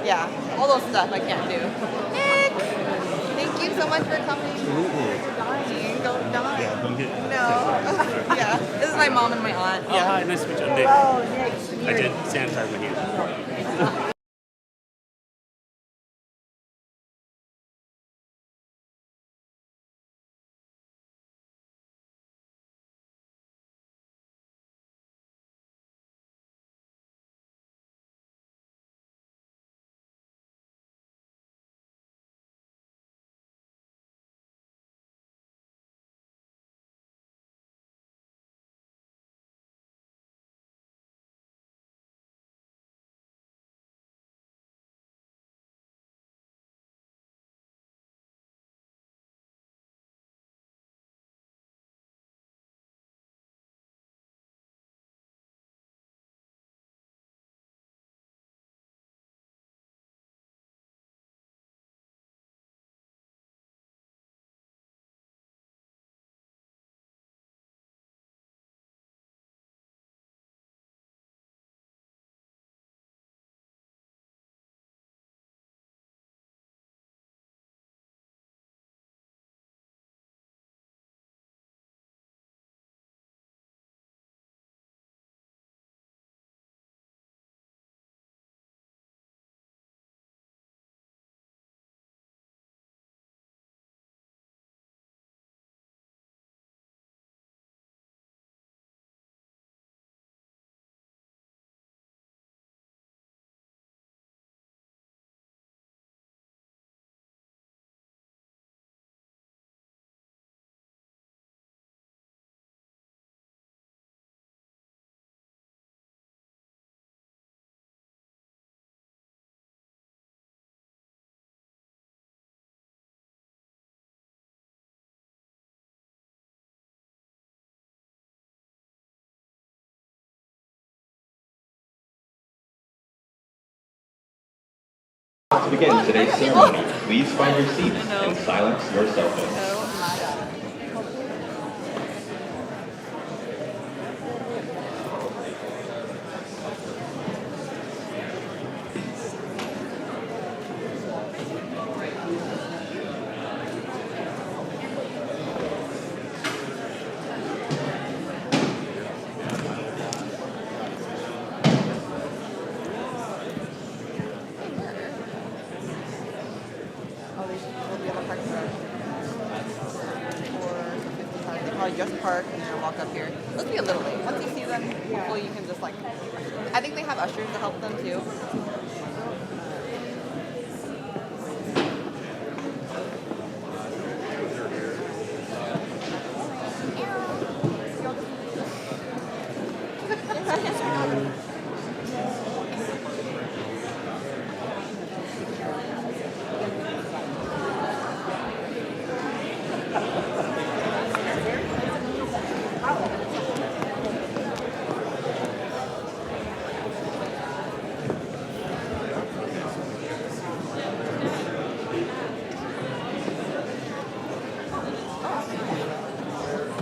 Yeah, all those stuff I can't do. Nick, thank you so much for coming. Absolutely. Go die. Yeah, don't get No. Yeah, this is my mom and my aunt. Oh, hi, nice to meet you. I'm Nick. Oh, Nick. I did sanitize my hands. To begin today's ceremony, please find your seats and silence your cell phones. Oh my god. Oh, they will be on the parking garage. Or they probably just park and then walk up here. Let's be a little late. Once you see them, hopefully you can just like. I think they have ushers to help them too.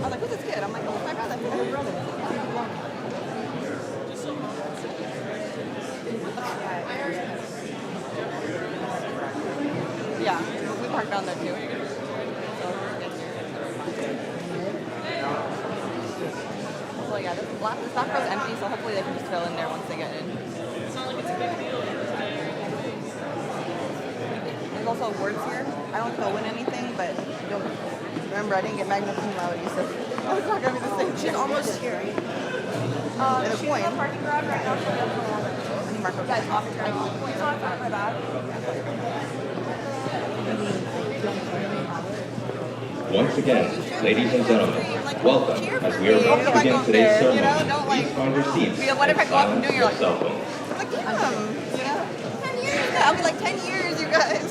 I was like, who's this kid? I'm like, oh, my brother. My brother. Yeah, we parked down there too. So yeah, this back row's empty, so hopefully they can just fill in there once they get in. There's also awards here. I don't think I'll win anything, but you'll remember I didn't get magna cum laude, so it's not gonna be the same. She's almost here. And a She's in coin. the parking garage right now. She'll be able to go on. I need Marco. Guys, off the track. Points on my bag. Once again, ladies and gentlemen, welcome as we are about to begin today's ceremony. Please find your seats What if I and go up and silence do your your like, cell phones. I'm like, damn, 10 years. I'll be like 10 years, you guys.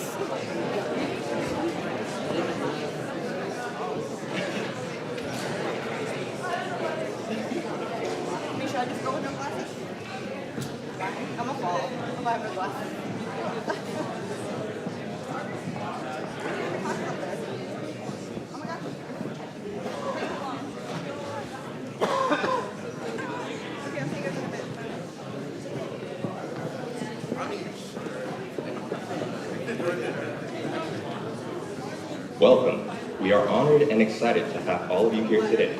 Should I just go with no glasses? I'm gonna fall if I have no glasses. Oh my gosh. Okay, I'll see you guys in a bit. Welcome. We are honored and excited to have all of you here today.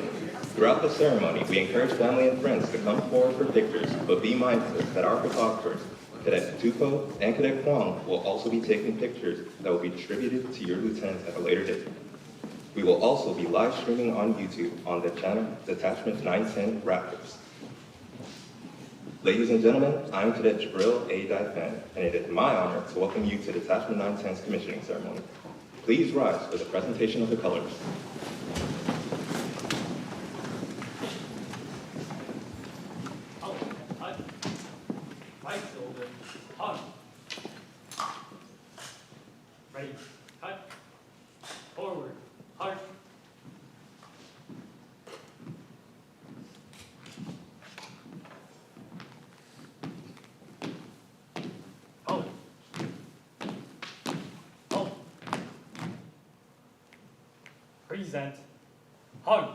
Throughout the ceremony, we encourage family and friends to come forward for pictures, but be mindful that our photographers, Cadet Tupou and Cadet Pham, will also be taking pictures that will be distributed to your lieutenants at a later date. We will also be live streaming on YouTube on the channel Detachment 910 Raptors. Ladies and gentlemen, I am Cadet Jabril A. Pham, and it is my honor to welcome you to Detachment 910's commissioning ceremony. Please rise for the presentation of the colors. Right shoulder, hug. Ready, cut. Forward, hug. Hold. Hold. Present. Hug.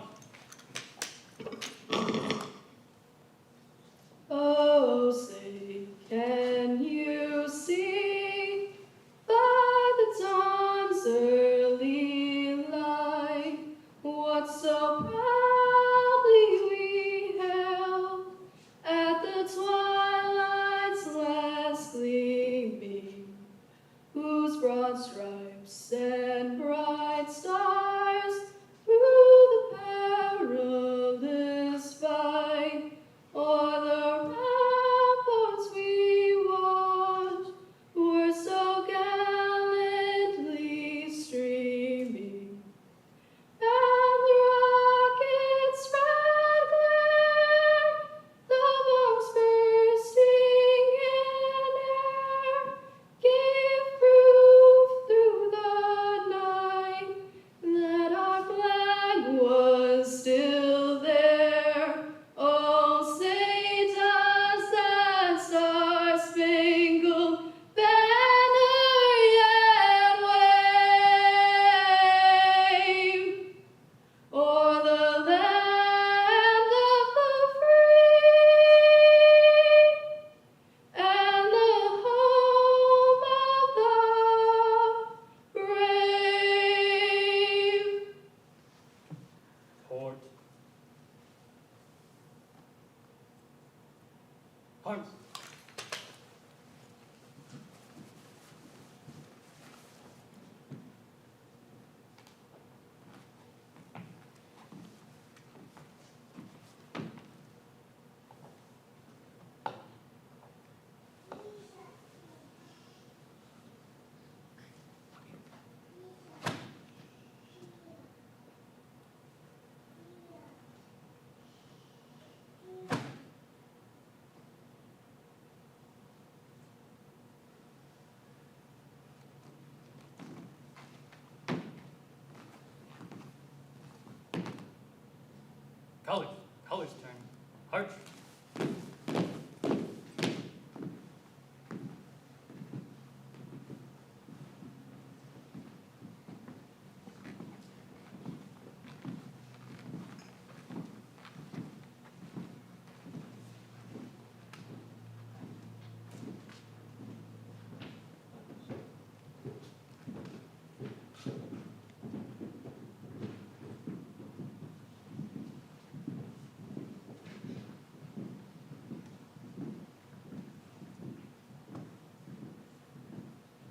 Oh, say, can you see by the dawn's early light what so proudly we hailed at the twilight's last gleaming, whose broad stripes and bright stars through the perilous fight o'er the ramparts we watched were so gallantly streaming, and the rocket's red glare, the bombs bursting in air, gave proof through the night that our flag was still there. Oh, say does that star-spangled banner yet wave o'er the land of the free and the home of the brave? Port. Punch. Colors. Colors turn. Arch.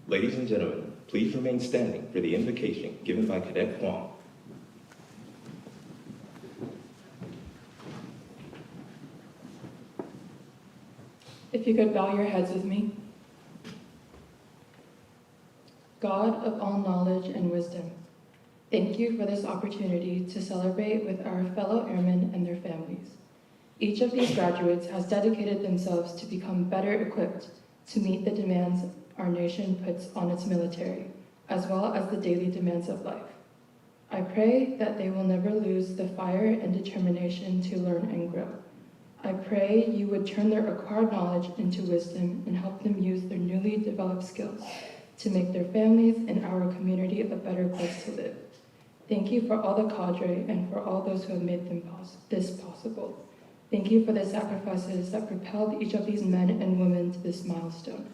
Ladies and gentlemen, please remain standing for the invocation given by Cadet Pham. If you could bow your heads with me. God of all knowledge and wisdom, thank you for this opportunity to celebrate with our fellow airmen and their families. Each of these graduates has dedicated themselves to become better equipped to meet the demands our nation puts on its military, as well as the daily demands of life. I pray that they will never lose the fire and determination to learn and grow. I pray you would turn their acquired knowledge into wisdom and help them use their newly developed skills to make their families and our community a better place to live. Thank you for all the cadre and for all those who have made this possible. Thank you for the sacrifices that propelled each of these men and women to this milestone.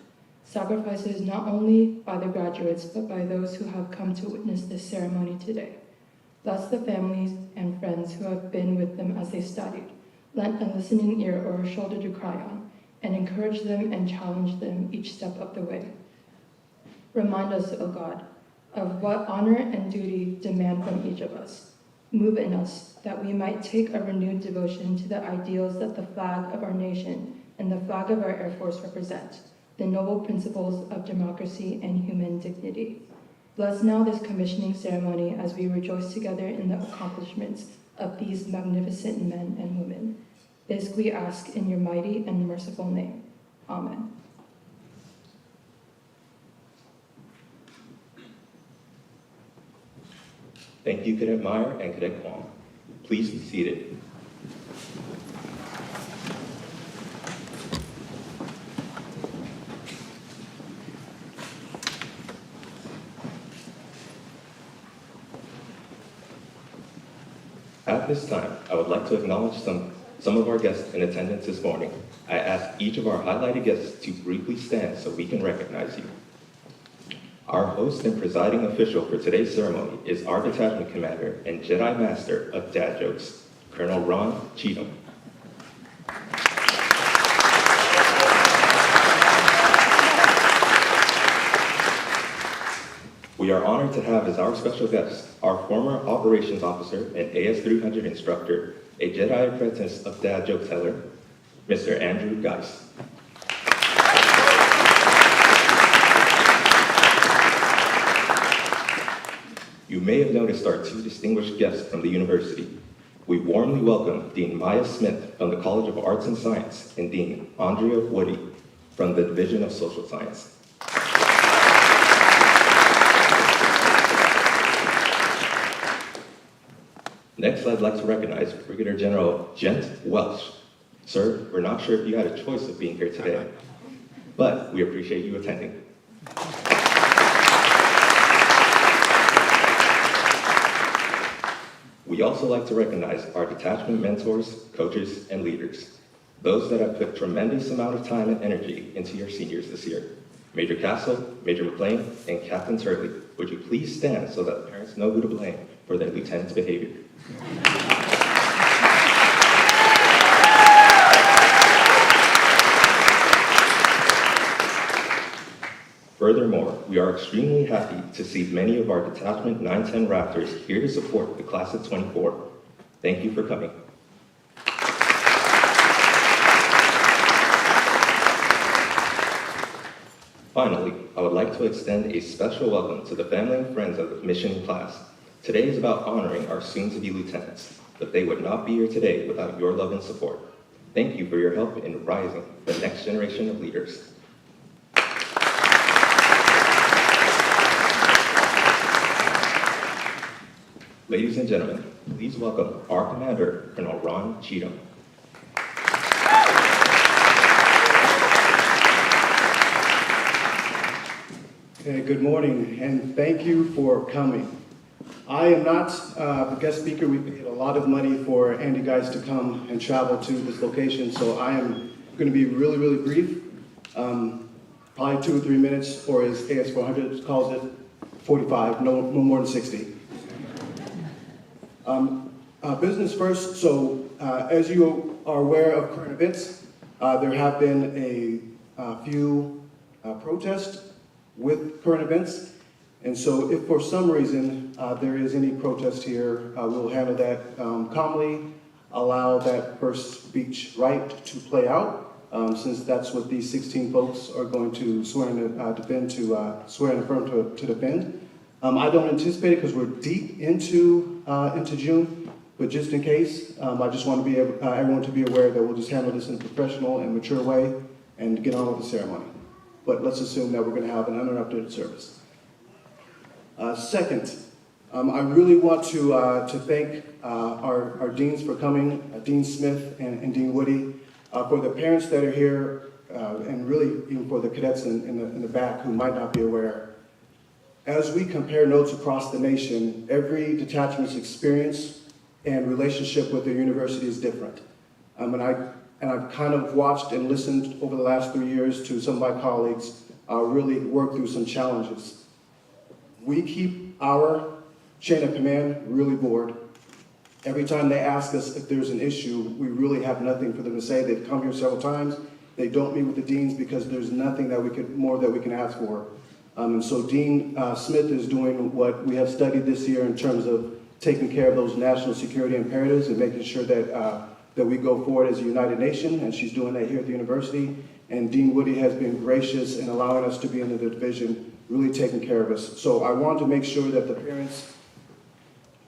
sacrifices not only by the graduates, but by those who have come to witness this ceremony today. Bless the families and friends who have been with them as they studied, lent a listening ear or a shoulder to cry on, and encourage them and challenge them each step of the way. Remind us, O God, of what honor and duty demand from each of us. Move in us that we might take a renewed devotion to the ideals that the flag of our nation and the flag of our Air Force represent, the noble principles of democracy and human dignity. Bless now this commissioning ceremony as we rejoice together in the accomplishments of these magnificent men and women. This we ask in your mighty and merciful name. Amen. Thank you, Cadet Meyer and Cadet Pham. Please be seated. At this time, I would like to acknowledge some of our guests in attendance this morning. I ask each of our highlighted guests to briefly stand so we can recognize you. Our host and presiding official for today's ceremony is our detachment commander and Jedi Master of Dad Jokes, Colonel Ron Cheatham. We are honored to have as our special guest our former operations officer and AS-300 instructor, a Jedi apprentice of Dad Joke Teller, Mr. Andrew Geis. You may have noticed our two distinguished guests from the university. We warmly welcome Dean Maya Smith from the College of Arts and Science and Dean Andrea Woody from the Division of Social Science. Next, I'd like to recognize Brigadier General Gent Welsh. Sir, we're not sure if you had a choice of being here today, but we appreciate you attending. We also like to recognize our detachment mentors, coaches, and leaders, those that have put tremendous amount of time and energy into your seniors this year. Major Castle, Major McLean, and Captain Turley, would you please stand so that parents know who to blame for their lieutenant's behavior? Furthermore, we are extremely happy to see many of our Detachment 910 Raptors here to support the Class of 24. Thank you for coming. Finally, I would like to extend a special welcome to the family and friends of the commissioning class. Today is about honoring our soon-to-be lieutenants, but they would not be here today without your love and support. Thank you for your help in rising the next generation of leaders. Ladies and gentlemen, please welcome our commander, Colonel Ron Cheatham. Okay, good morning, and thank you for coming. I am not the guest speaker. We paid a lot of money for Andy Geis to come and travel to this location, so I am going to be really, really brief. Probably 2 or 3 minutes, or as AS400 calls it, 45, no more than 60. Business first, so as you are aware of current events, there have been a few protests with current events, and so if for some reason there is any protest here, we'll handle that calmly, allow that first speech right to play out, since that's what these 16 folks are going to swear and defend swear and affirm to defend. I don't anticipate it because we're deep into June, but just in case, I just want to be everyone to be aware that we'll just handle this in a professional and mature way and get on with the ceremony. But let's assume that we're going to have an uninterrupted service. Second, I really want to thank our deans for coming, Dean Smith and Dean Woody, for the parents that are here, and really even for the cadets in the back who might not be aware. As we compare notes across the nation, every detachment's experience and relationship with the university is different. And I've kind of watched and listened over the last 3 years to some of my colleagues really work through some challenges. We keep our chain of command really bored. Every time they ask us if there's an issue, we really have nothing for them to say. They've come here several times. They don't meet with the deans because there's nothing that more that we can ask for. And so Dean Smith is doing what we have studied this year in terms of taking care of those national security imperatives and making sure that, that we go forward as a united nation, and she's doing that here at the university. And Dean Woody has been gracious in allowing us to be in the division, really taking care of us. So I wanted to make sure that the parents,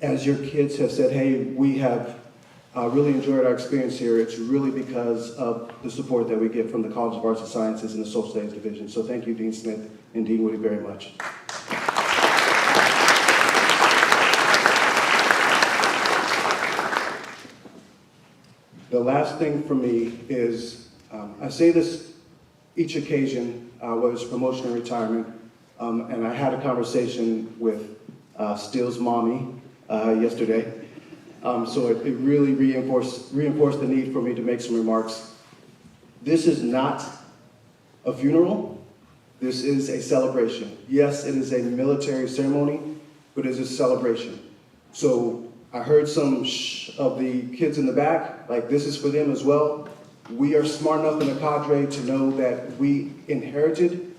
as your kids have said, hey, we have really enjoyed our experience here, it's really because of the support that we get from the College of Arts and Sciences and the Social Studies Division. So thank you, Dean Smith and Dean Woody, very much. The last thing for me is, I say this each occasion, whether it's promotion or retirement, and I had a conversation with Steele's mommy yesterday, so it really reinforced the need for me to make some remarks. This is not a funeral, this is a celebration. Yes, it is a military ceremony, but it is a celebration. So I heard some of the kids in the back, like this is for them as well. We are smart enough in the cadre to know that we inherited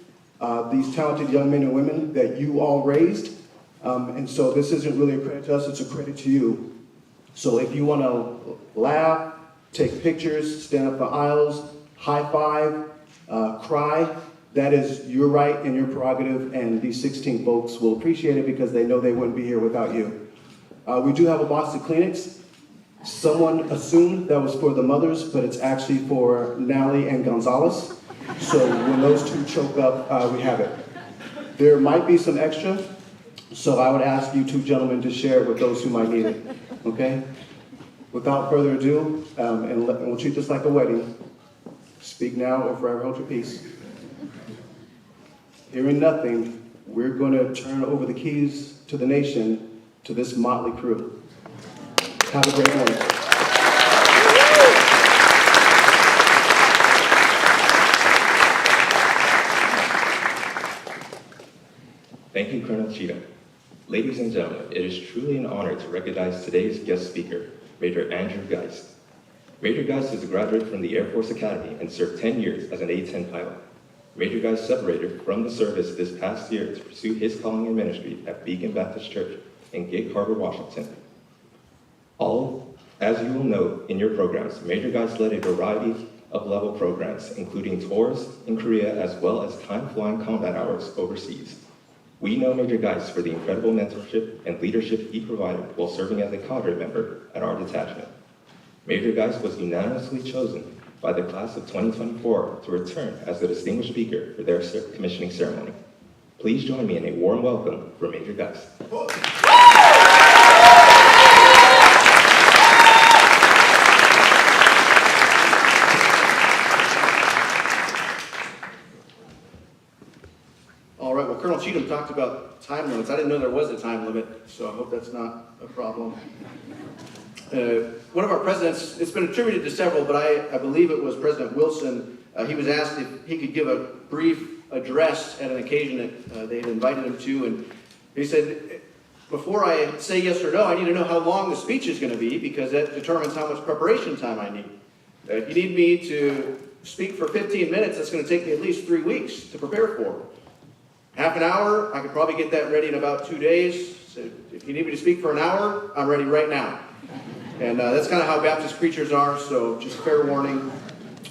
these talented young men and women that you all raised. And so this isn't really a credit to us, it's a credit to you. So if you want to laugh, take pictures, stand up the aisles, high five, cry, that is your right and your prerogative, and these 16 folks will appreciate it because they know they wouldn't be here without you. We do have a box of Kleenex. Someone assumed that was for the mothers, but it's actually for Nally and Gonzalez. So when those two choke up, we have it. There might be some extra, so I would ask you two gentlemen to share it with those who might need it, okay? Without further ado, and we'll treat this like a wedding. Speak now or forever hold your peace. Hearing nothing, we're going to turn over the keys to the nation to this motley crew. Have a great morning. Thank you, Colonel Cheatham. Ladies and gentlemen, it is truly an honor to recognize today's guest speaker, Major Andrew Geist. Major Geist is a graduate from the Air Force Academy and served 10 years as an A-10 pilot. Major Geist separated from the service this past year to pursue his calling in ministry at Beacon Baptist Church in Gig Harbor, Washington. As you will know in your programs, Major Geist led a variety of level programs, including tours in Korea as well as time-flying combat hours overseas. We know Major Geist for the incredible mentorship and leadership he provided while serving as a cadre member at our detachment. Major Geist was unanimously chosen by the class of 2024 to return as the distinguished speaker for their commissioning ceremony. Please join me in a warm welcome for Major Geist. All right, well, Colonel Cheatham talked about time limits. I didn't know there was a time limit, so I hope that's not a problem. One of our presidents, it's been attributed to several, but I believe it was President Wilson. He was asked if he could give a brief address at an occasion that they had invited him to, and he said, before I say yes or no, I need to know how long the speech is going to be, because that determines how much preparation time I need. If you need me to speak for 15 minutes, that's going to take me at least 3 weeks to prepare for. Half an hour, I could probably get that ready in about 2 days. So if you need me to speak for an hour, I'm ready right now. And that's kind of how Baptist preachers are, so just fair warning.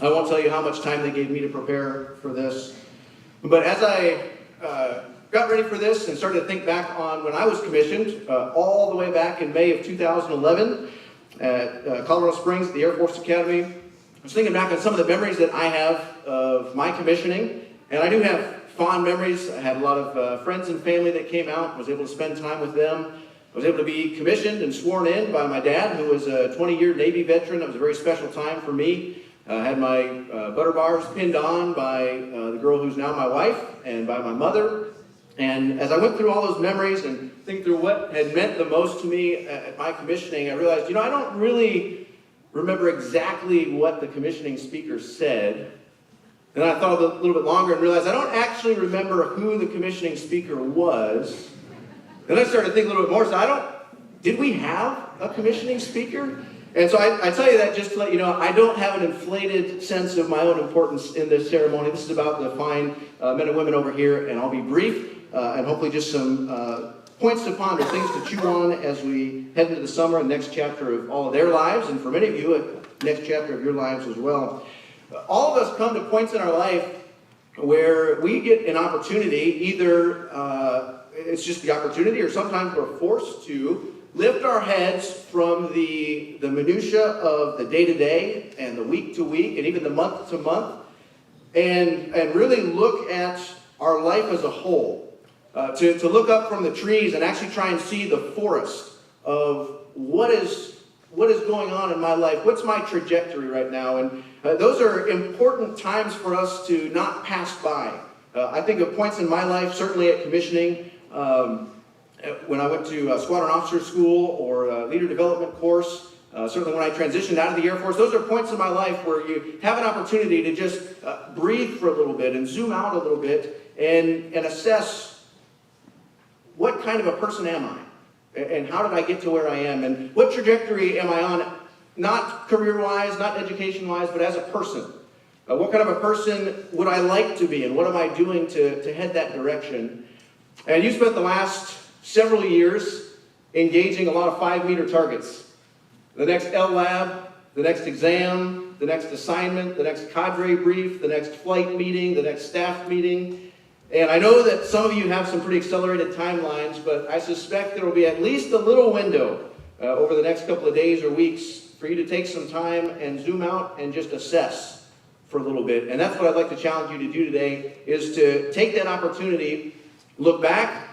I won't tell you how much time they gave me to prepare for this. But as I got ready for this and started to think back on when I was commissioned, all the way back in May of 2011 at Colorado Springs at the Air Force Academy, I was thinking back on some of the memories that I have of my commissioning, and I do have fond memories. I had a lot of friends and family that came out. I was able to spend time with them. I was able to be commissioned and sworn in by my dad, who was a 20-year Navy veteran. That was a very special time for me. I had my butter bars pinned on by the girl who's now my wife and by my mother. And as I went through all those memories and thinking through what had meant the most to me at my commissioning, I realized, I don't really remember exactly what the commissioning speaker said, And then I thought a little bit longer and realized I don't actually remember who the commissioning speaker was. Then I started to think a little bit more, so did we have a commissioning speaker? And so I tell you that just to let you know, I don't have an inflated sense of my own importance in this ceremony. This is about the fine men and women over here, and I'll be brief, and hopefully just some points to ponder, things to chew on as we head into the summer and next chapter of all of their lives, and for many of you, a next chapter of your lives as well. All of us come to points in our life where we get an opportunity, either it's just the opportunity, or sometimes we're forced to lift our heads from the minutia of the day-to-day and the week-to-week and even the month-to-month, and really look at our life as a whole. To look up from the trees and actually try and see the forest of what is going on in my life, what's my trajectory right now, and those are important times for us to not pass by. I think of points in my life, certainly at commissioning, when I went to Squadron Officer School or Leader Development course, certainly when I transitioned out of the Air Force, those are points in my life where you have an opportunity to just breathe for a little bit and zoom out a little bit and assess what kind of a person am I? And how did I get to where I am? And what trajectory am I on? Not career-wise, not education-wise, but as a person. What kind of a person would I like to be? And what am I doing to head that direction? And you spent the last several years engaging a lot of 5-meter targets. The next LLab, the next exam, the next assignment, the next cadre brief, the next flight meeting, the next staff meeting. And I know that some of you have some pretty accelerated timelines, but I suspect there will be at least a little window over the next couple of days or weeks for you to take some time and zoom out and just assess for a little bit. And that's what I'd like to challenge you to do today, is to take that opportunity, look back,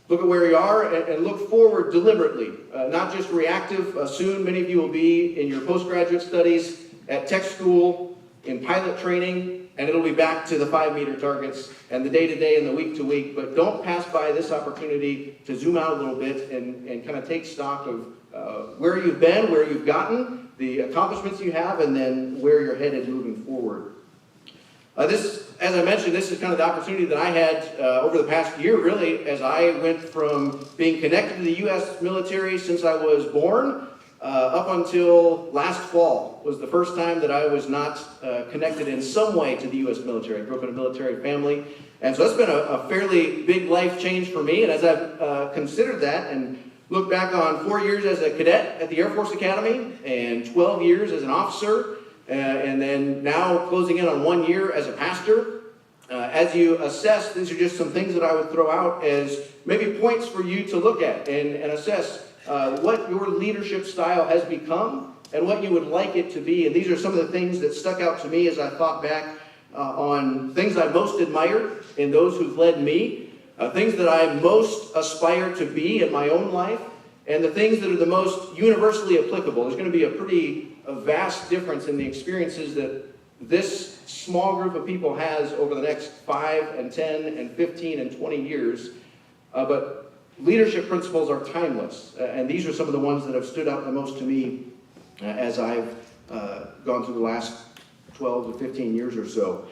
look at where you are, and look forward deliberately, not just reactive. Soon, many of you will be in your postgraduate studies, at tech school, in pilot training, and it'll be back to the 5-meter targets and the day-to-day and the week-to-week. But don't pass by this opportunity to zoom out a little bit and kind of take stock of where you've been, where you've gotten, the accomplishments you have, and then where you're headed moving forward. As I mentioned, this is kind of the opportunity that I had over the past year, really, as I went from being connected to the U.S. military since I was born up until last fall was the first time that I was not connected in some way to the U.S. military. I grew up in a military family, and so that's been a fairly big life change for me. And as I've considered that and looked back on 4 years as a cadet at the Air Force Academy and 12 years as an officer, and then now closing in on 1 year as a pastor, as you assess, these are just some things that I would throw out as maybe points for you to look at and assess what your leadership style has become and what you would like it to be. And these are some of the things that stuck out to me as I thought back on things I most admire in those who've led me, things that I most aspire to be in my own life, and the things that are the most universally applicable. There's going to be a vast difference in the experiences that this small group of people has over the next 5 and 10 and 15 and 20 years. But leadership principles are timeless, and these are some of the ones that have stood out the most to me as I've gone through the last 12 to 15 years or so.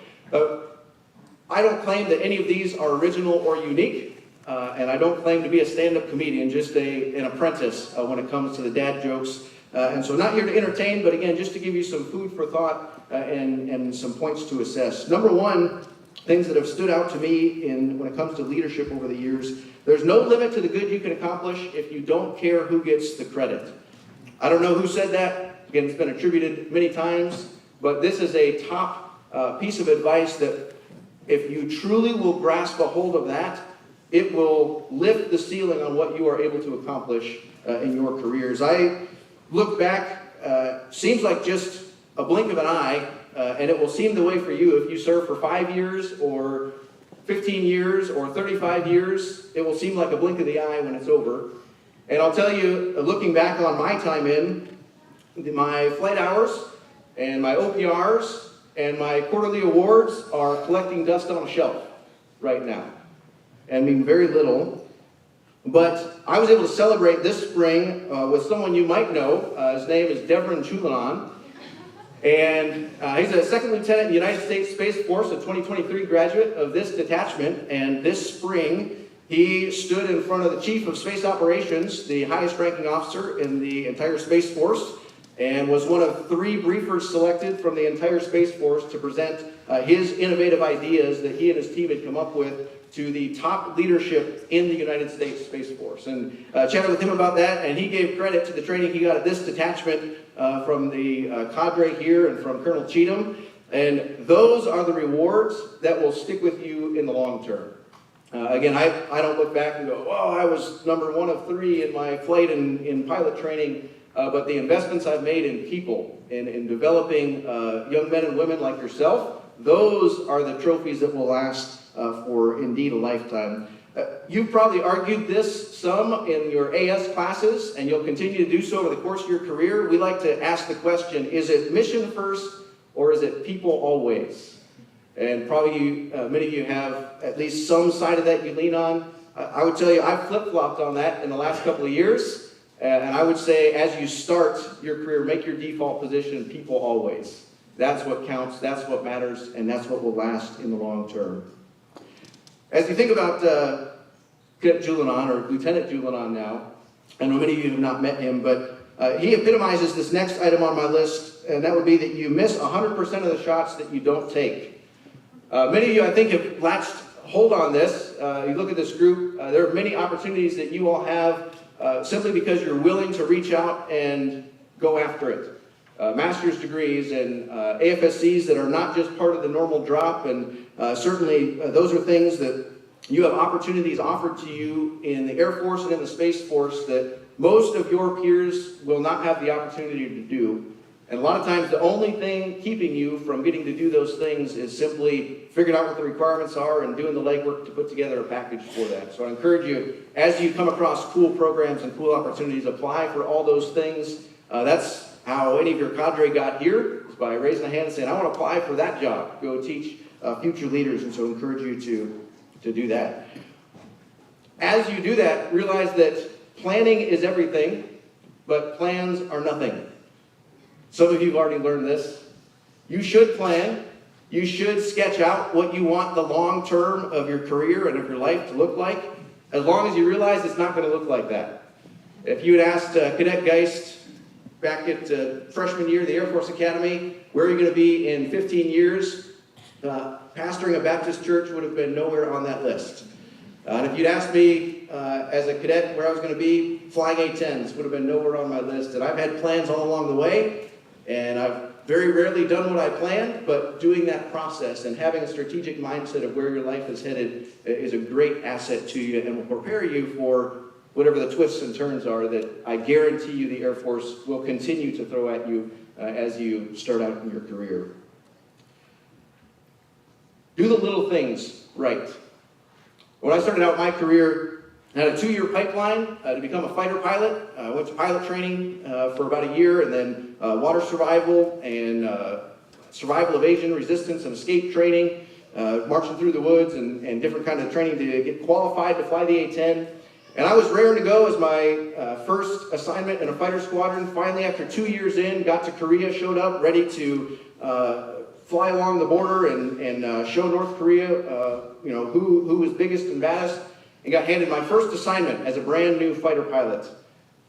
I don't claim that any of these are original or unique, and I don't claim to be a stand-up comedian, just an apprentice when it comes to the dad jokes. And so not here to entertain, but again, just to give you some food for thought and some points to assess. Number one, things that have stood out to me when it comes to leadership over the years, there's no limit to the good you can accomplish if you don't care who gets the credit. I don't know who said that. Again, it's been attributed many times, but this is a top piece of advice that if you truly will grasp a hold of that, it will lift the ceiling on what you are able to accomplish in your careers. I look back, seems like just a blink of an eye, and it will seem the way for you if you serve for 5 years or 15 years or 35 years. It will seem like a blink of the eye when it's over. And I'll tell you, looking back on my time in, my flight hours and my OPRs and my quarterly awards are collecting dust on a shelf right now. I mean, very little. But I was able to celebrate this spring with someone you might know. His name is Devron Chulanon. And he's a second lieutenant in the United States Space Force, a 2023 graduate of this detachment. And this spring, he stood in front of the Chief of Space Operations, the highest ranking officer in the entire Space Force, and was one of 3 briefers selected from the entire Space Force to present his innovative ideas that he and his team had come up with to the top leadership in the United States Space Force. And chatted with him about that, and he gave credit to the training he got at this detachment from the cadre here and from Colonel Cheatham. And those are the rewards that will stick with you in the long term. Again, I don't look back and go, oh, I was number 1 of 3 in my flight in pilot training. But the investments I've made in people, in developing young men and women like yourself, those are the trophies that will last for indeed a lifetime. You've probably argued this some in your AS classes, and you'll continue to do so over the course of your career. We like to ask the question, is it mission first or is it people always? And probably many of you have at least some side of that you lean on. I would tell you I've flip-flopped on that in the last couple of years. And I would say, as you start your career, make your default position people always. That's what counts, that's what matters, and that's what will last in the long term. As you think about Cadet Julian, or Lieutenant Julian now, I know many of you have not met him, but he epitomizes this next item on my list, and that would be that you miss 100% of the shots that you don't take. Many of you, I think, have latched hold on this. You look at this group, there are many opportunities that you all have simply because you're willing to reach out and go after it. Master's degrees and AFSCs that are not just part of the normal drop, and certainly those are things that you have opportunities offered to you in the Air Force and in the Space Force that most of your peers will not have the opportunity to do. And a lot of times the only thing keeping you from getting to do those things is simply figuring out what the requirements are and doing the legwork to put together a package for that. So I encourage you, as you come across cool programs and cool opportunities, apply for all those things. That's how any of your cadre got here, is by raising a hand and saying, I want to apply for that job, go teach future leaders. And so I encourage you to do that. As you do that, realize that planning is everything, but plans are nothing. Some of you have already learned this. You should plan. You should sketch out what you want the long term of your career and of your life to look like, as long as you realize it's not going to look like that. If you had asked Cadet Geist back at freshman year of the Air Force Academy, where are you going to be in 15 years? Pastoring a Baptist church would have been nowhere on that list. And if you'd asked me as a cadet where I was going to be, flying A-10s would have been nowhere on my list. And I've had plans all along the way. And I've very rarely done what I planned, but doing that process and having a strategic mindset of where your life is headed is a great asset to you and will prepare you for whatever the twists and turns are that I guarantee you the Air Force will continue to throw at you as you start out in your career. Do the little things right. When I started out my career, I had a 2-year pipeline to become a fighter pilot. I went to pilot training for about a year, and then water survival and survival, evasion, resistance, and escape training, marching through the woods and different kinds of training to get qualified to fly the A-10. And I was raring to go as my first assignment in a fighter squadron. Finally, after 2 years in, got to Korea, showed up ready to fly along the border and show North Korea who was biggest and baddest. And got handed my first assignment as a brand new fighter pilot.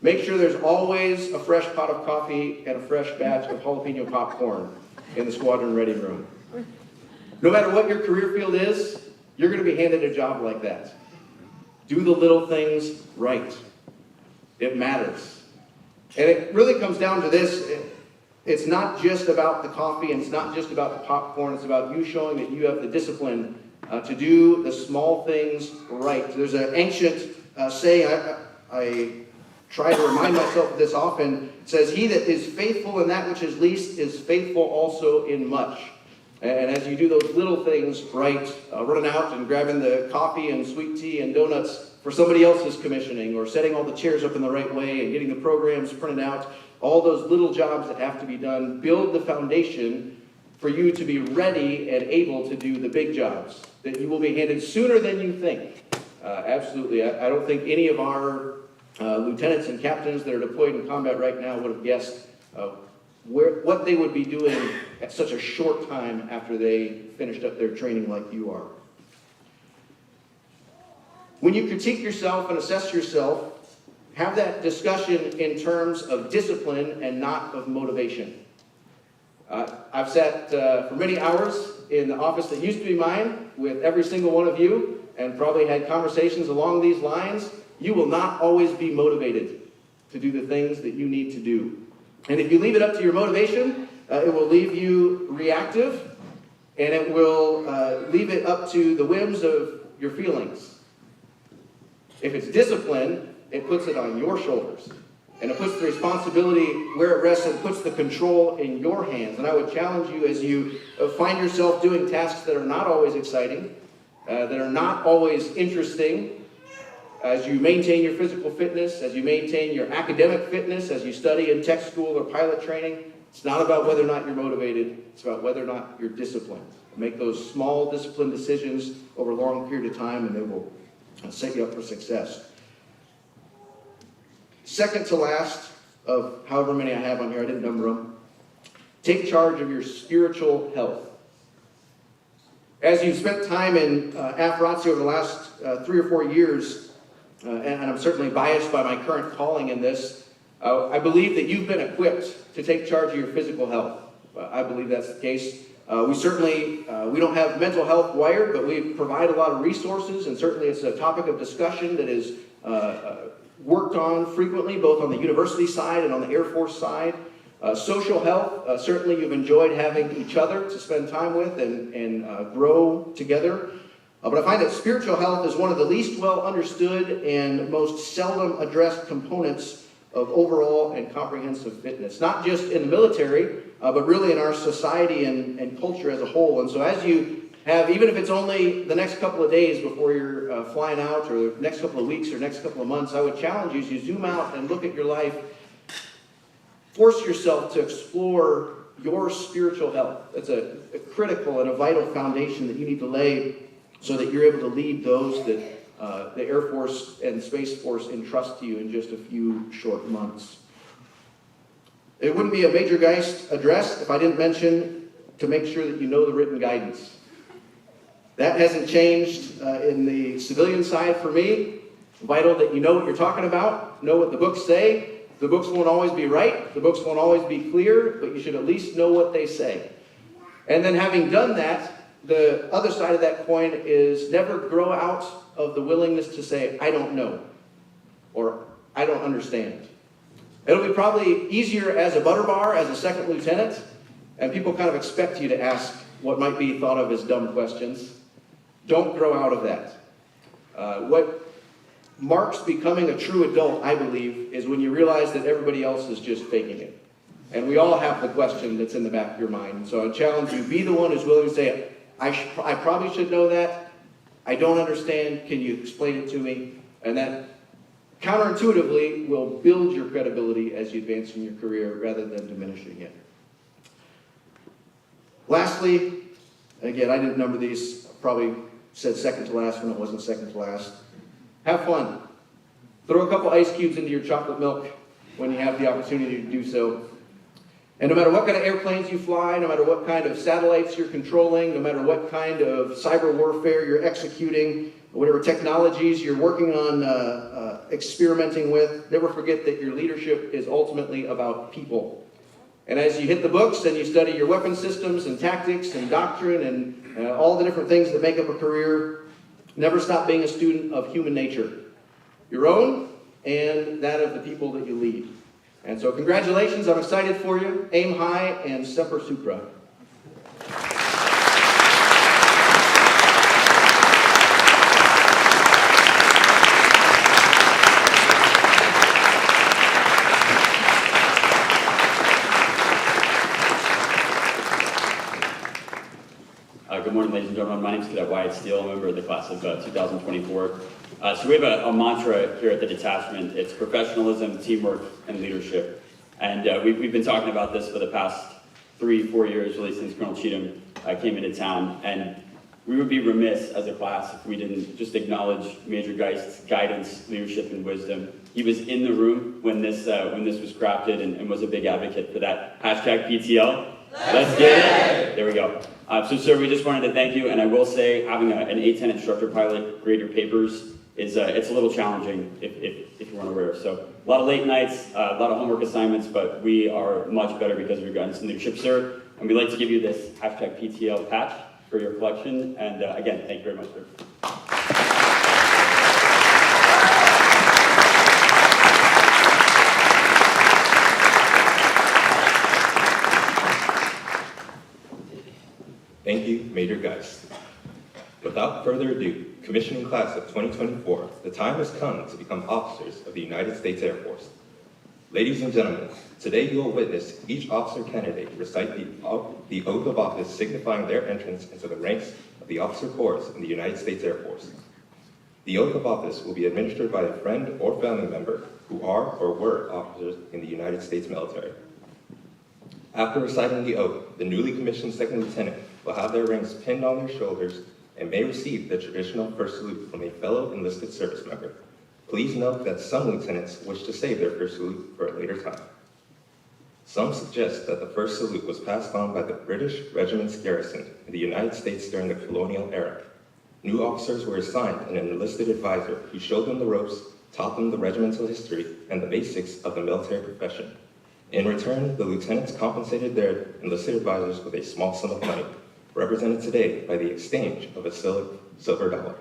Make sure there's always a fresh pot of coffee and a fresh batch of jalapeno popcorn in the squadron ready room. No matter what your career field is, you're going to be handed a job like that. Do the little things right. It matters. And it really comes down to this. It's not just about the coffee and it's not just about the popcorn. It's about you showing that you have the discipline to do the small things right. There's an ancient saying, I try to remind myself of this often. It says, he that is faithful in that which is least is faithful also in much. And as you do those little things right, running out and grabbing the coffee and sweet tea and donuts for somebody else's commissioning, or setting all the chairs up in the right way and getting the programs printed out, all those little jobs that have to be done, build the foundation for you to be ready and able to do the big jobs that you will be handed sooner than you think. Absolutely. I don't think any of our lieutenants and captains that are deployed in combat right now would have guessed what they would be doing at such a short time after they finished up their training like you are. When you critique yourself and assess yourself, have that discussion in terms of discipline and not of motivation. I've sat for many hours in the office that used to be mine with every single one of you and probably had conversations along these lines. You will not always be motivated to do the things that you need to do. And if you leave it up to your motivation, it will leave you reactive, and it will leave it up to the whims of your feelings. If it's discipline, it puts it on your shoulders. And it puts the responsibility where it rests and puts the control in your hands. And I would challenge you as you find yourself doing tasks that are not always exciting, that are not always interesting, as you maintain your physical fitness, as you maintain your academic fitness, as you study in tech school or pilot training. It's not about whether or not you're motivated. It's about whether or not you're disciplined. Make those small disciplined decisions over a long period of time, and they will set you up for success. Second to last of however many I have on here, I didn't number them. Take charge of your spiritual health. As you've spent time in ROTC over the last 3 or 4 years, and I'm certainly biased by my current calling in this, I believe that you've been equipped to take charge of your physical health. I believe that's the case. We don't have mental health wired, but we provide a lot of resources, and certainly it's a topic of discussion that is worked on frequently, both on the university side and on the Air Force side. Social health, certainly you've enjoyed having each other to spend time with and grow together. But I find that spiritual health is one of the least well understood and most seldom addressed components of overall and comprehensive fitness, not just in the military, but really in our society and culture as a whole. And so as you have, even if it's only the next couple of days before you're flying out, or the next couple of weeks or next couple of months, I would challenge you as you zoom out and look at your life, force yourself to explore your spiritual health. It's a critical and a vital foundation that you need to lay so that you're able to lead those that the Air Force and Space Force entrust to you in just a few short months. It wouldn't be a Major Geist address if I didn't mention to make sure that you know the written guidance. That hasn't changed in the civilian side for me. Vital that you know what you're talking about, know what the books say. The books won't always be right, the books won't always be clear, but you should at least know what they say. And then having done that, the other side of that coin is never grow out of the willingness to say, I don't know, or I don't understand. It'll be probably easier as a butter bar, as a second lieutenant, and people kind of expect you to ask what might be thought of as dumb questions. Don't grow out of that. What marks becoming a true adult, I believe, is when you realize that everybody else is just faking it. And we all have the question that's in the back of your mind. So I challenge you, be the one who's willing to say, I probably should know that. I don't understand. Can you explain it to me? And that counterintuitively will build your credibility as you advance in your career rather than diminishing it. Lastly, again, I didn't number these. Probably said second to last when it wasn't second to last. Have fun. Throw a couple ice cubes into your chocolate milk when you have the opportunity to do so. And no matter what kind of airplanes you fly, no matter what kind of satellites you're controlling, no matter what kind of cyber warfare you're executing, whatever technologies you're working on experimenting with, never forget that your leadership is ultimately about people. And as you hit the books and you study your weapon systems and tactics and doctrine and all the different things that make up a career, never stop being a student of human nature, your own and that of the people that you lead. And so congratulations, I'm excited for you. Aim high and semper supra. Good morning, ladies and gentlemen. My name is Cadet Wyatt Steele. I'm a member of the class of 2024. So we have a mantra here at the detachment. It's professionalism, teamwork, and leadership. And we've been talking about this for the past 3-4 years, really since Colonel Cheatham came into town. And we would be remiss as a class if we didn't just acknowledge Major Geist's guidance, leadership, and wisdom. He was in the room when this was crafted and was a big advocate for that hashtag PTL. Let's get it! There we go. So sir, we just wanted to thank you, and I will say having an 810 instructor pilot grade your papers is it's a little challenging if you weren't aware. So a lot of late nights, a lot of homework assignments, but we are much better because of your guidance and leadership, sir. And we'd like to give you this hashtag PTL patch for your collection. And again, thank you very much, sir. Thank you, Major Geist. Without further ado, commissioning class of 2024, the time has come to become officers of the United States Air Force. Ladies and gentlemen, today you will witness each officer candidate recite the oath of office signifying their entrance into the ranks of the officer corps in the United States Air Force. The oath of office will be administered by a friend or family member who are or were officers in the United States military. After reciting the oath, the newly commissioned second lieutenant will have their ranks pinned on their shoulders and may receive the traditional first salute from a fellow enlisted service member. Please note that some lieutenants wish to save their first salute for a later time. Some suggest that the first salute was passed on by the British regiments garrisoned in the United States during the colonial era. New officers were assigned an enlisted advisor who showed them the ropes, taught them the regimental history, and the basics of the military profession. In return, the lieutenants compensated their enlisted advisors with a small sum of money, represented today by the exchange of a silver dollar.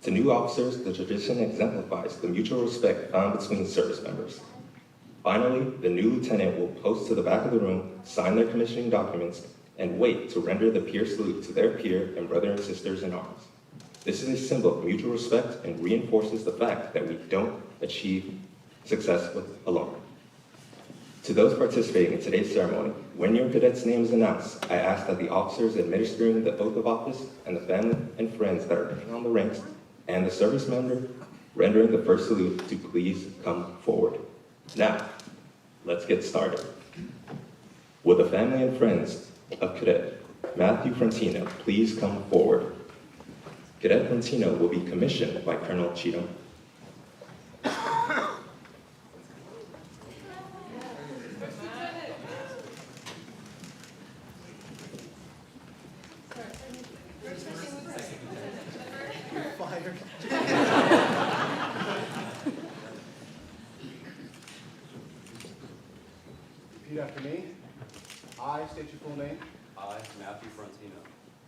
To new officers, the tradition exemplifies the mutual respect found between service members. Finally, the new lieutenant will post to the back of the room, sign their commissioning documents, and wait to render the peer salute to their peer and brother and sisters in arms. This is a symbol of mutual respect and reinforces the fact that we don't achieve success alone. To those participating in today's ceremony, when your cadet's name is announced, I ask that the officers administering the oath of office and the family and friends that are hanging on the ranks and the service member rendering the first salute to please come forward. Now, let's get started. Will the family and friends of Cadet Matthew Frontino please come forward? Cadet Frontino will be commissioned by Colonel Cheatham. Repeat after me. I state your full name. I, Matthew Frontino,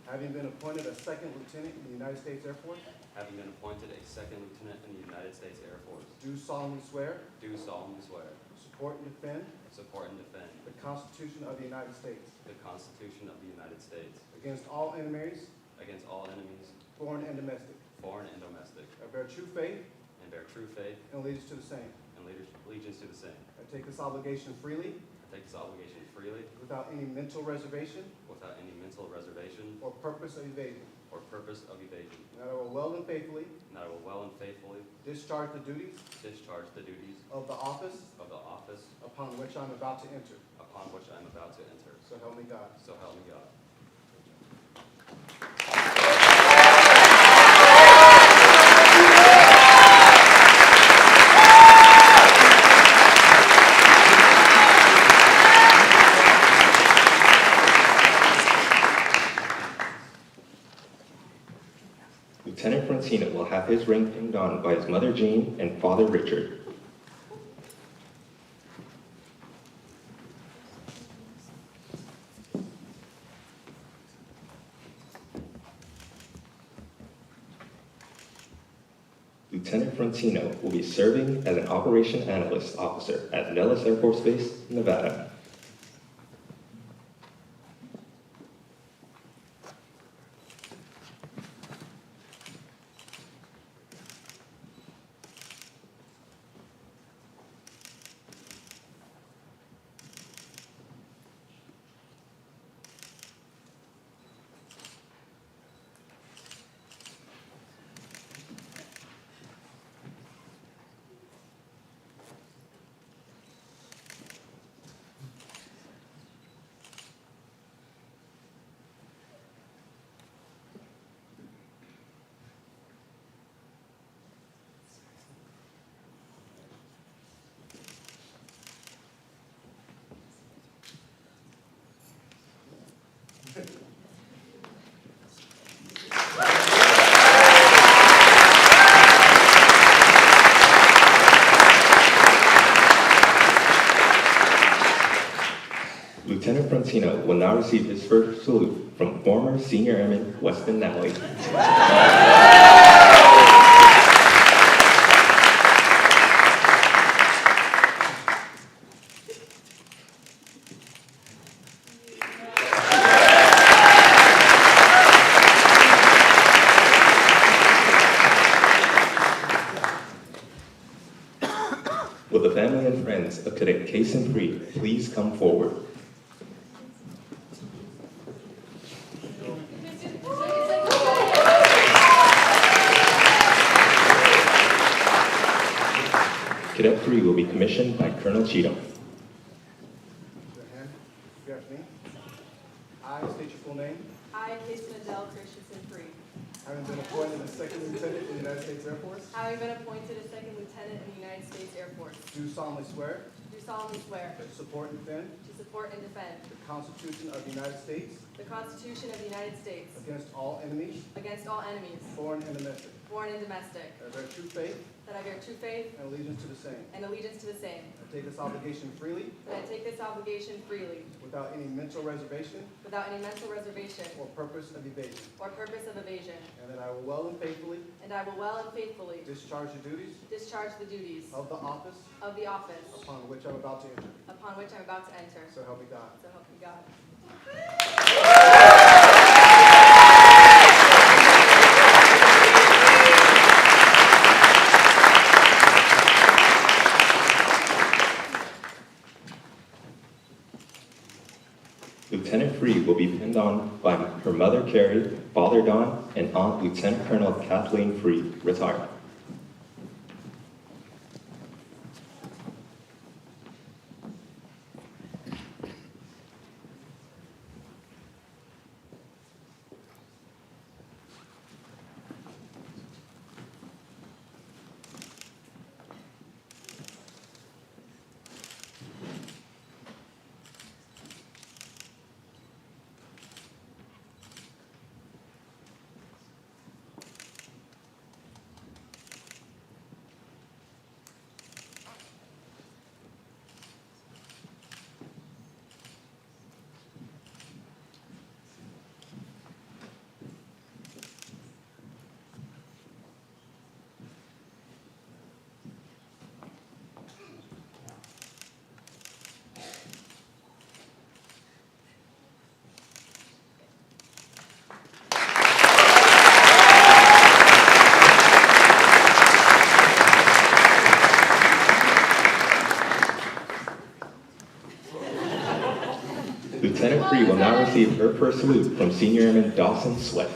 Having been appointed a second lieutenant in the United States Air Force, having been appointed a second lieutenant in the United States Air Force, do solemnly swear do solemnly swear, support and defend support and defend the Constitution of the United States the Constitution of the United States against all enemies, against all enemies, foreign and domestic. foreign and domestic, I bear true faith and bear true faith and allegiance to the same. and allegiance to the same. I take this obligation freely, I take this obligation freely, without any mental reservation without any mental reservation or purpose of evasion, or purpose of evasion, and that I will well and faithfully and I will well and faithfully discharge the duties discharge the duties of the office of the office upon which I'm about to enter. upon which I am about to enter. So help me God. So help me God. Lieutenant Frontino will have his ring pinned on by his mother Jean and father Richard. Lieutenant Frontino will be serving as an Operation Analyst Officer at Nellis Air Force Base, Nevada. Latino will now receive his first salute from former Senior Airman Weston Nally. Will the family and friends of Cadet Kason Free please come forward? Cadet Free will be commissioned by Colonel Cheatham. Your hand. Repeat after me. I state your full name. I, Kason Adele Christensen Free, Having been appointed as Second Lieutenant in the United States Air Force, having been appointed as Second Lieutenant in the United States Air Force, do solemnly swear do solemnly swear to support and defend to support and defend the Constitution of the United States the Constitution of the United States against all enemies, against all enemies, foreign and domestic. foreign and domestic, That I bear true faith that I bear true faith and allegiance to the same. and allegiance to the same, I take this obligation freely, that I take this obligation freely, without any mental reservation without any mental reservation or purpose of evasion, or purpose of evasion, and that I will well and faithfully and I will well and faithfully discharge the duties discharge the duties of the office of the office upon which I'm about to enter. upon which I'm about to enter. So help me God. So help me God. Lieutenant Free will be pinned on by her mother Carrie, father Don, and aunt Lieutenant Colonel Kathleen Free, retired. Lieutenant Free will now receive her first salute from Senior Airman Dawson Sweat.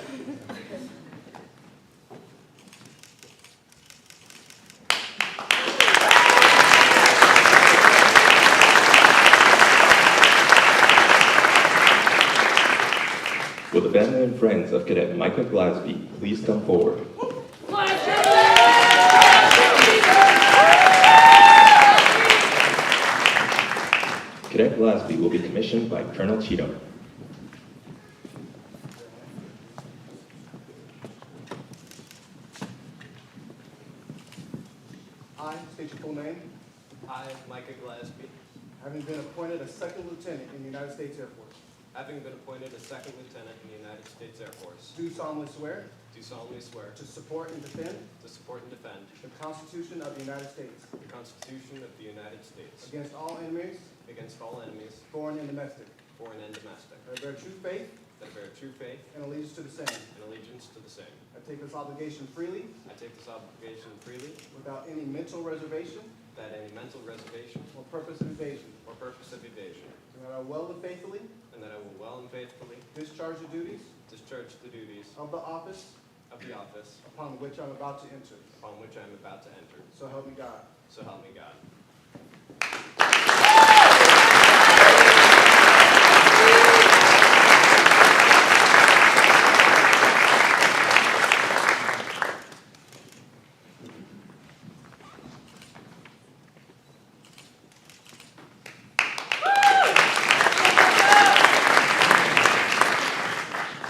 Will the family and friends of Cadet Micah Glasby please come forward? Cadet Glasby will be commissioned by Colonel Cheatham. I state your full name. I, Micah Glasby, Having been appointed as Second Lieutenant in the United States Air Force, having been appointed as Second Lieutenant in the United States Air Force, do solemnly swear do solemnly swear to support and defend to support and defend the Constitution of the United States the Constitution of the United States against all enemies, against all enemies, foreign and domestic. foreign and domestic, That I bear true faith that I bear true faith and allegiance to the same. and allegiance to the same. I take this obligation freely, I take this obligation freely without any mental reservation without any mental reservation or purpose of evasion, or purpose of evasion, and that I will well and faithfully and that I will well and faithfully discharge the duties discharge the duties of the office of the office upon which I'm about to enter. upon which I am about to enter. So help me God. So help me God.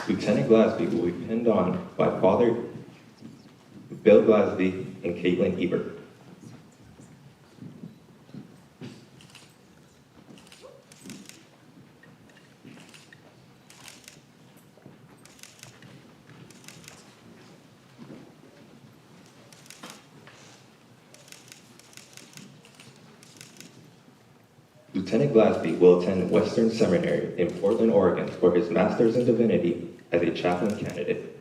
Lieutenant Glasby will be pinned on by Father Bill Glasby and Caitlin Ebert. Lieutenant Glasby will attend Western Seminary in Portland, Oregon for his Master's in Divinity as a chaplain candidate.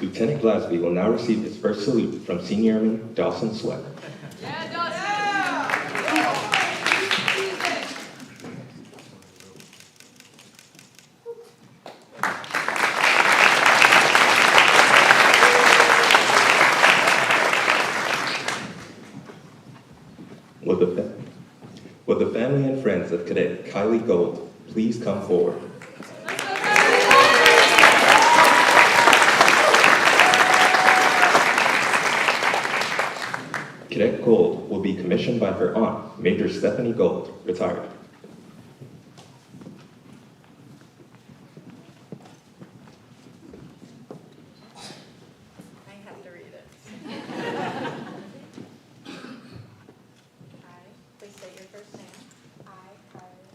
Lieutenant Glasby will now receive his first salute from Senior Airman Dawson Sweat. Yeah, Dawson! Would the family and friends of Cadet Kylie Gold please come forward? Cadet Gold will be commissioned by her aunt, Major Stephanie Gold, retired. I have to read it. I, please state your first name. I, Kylie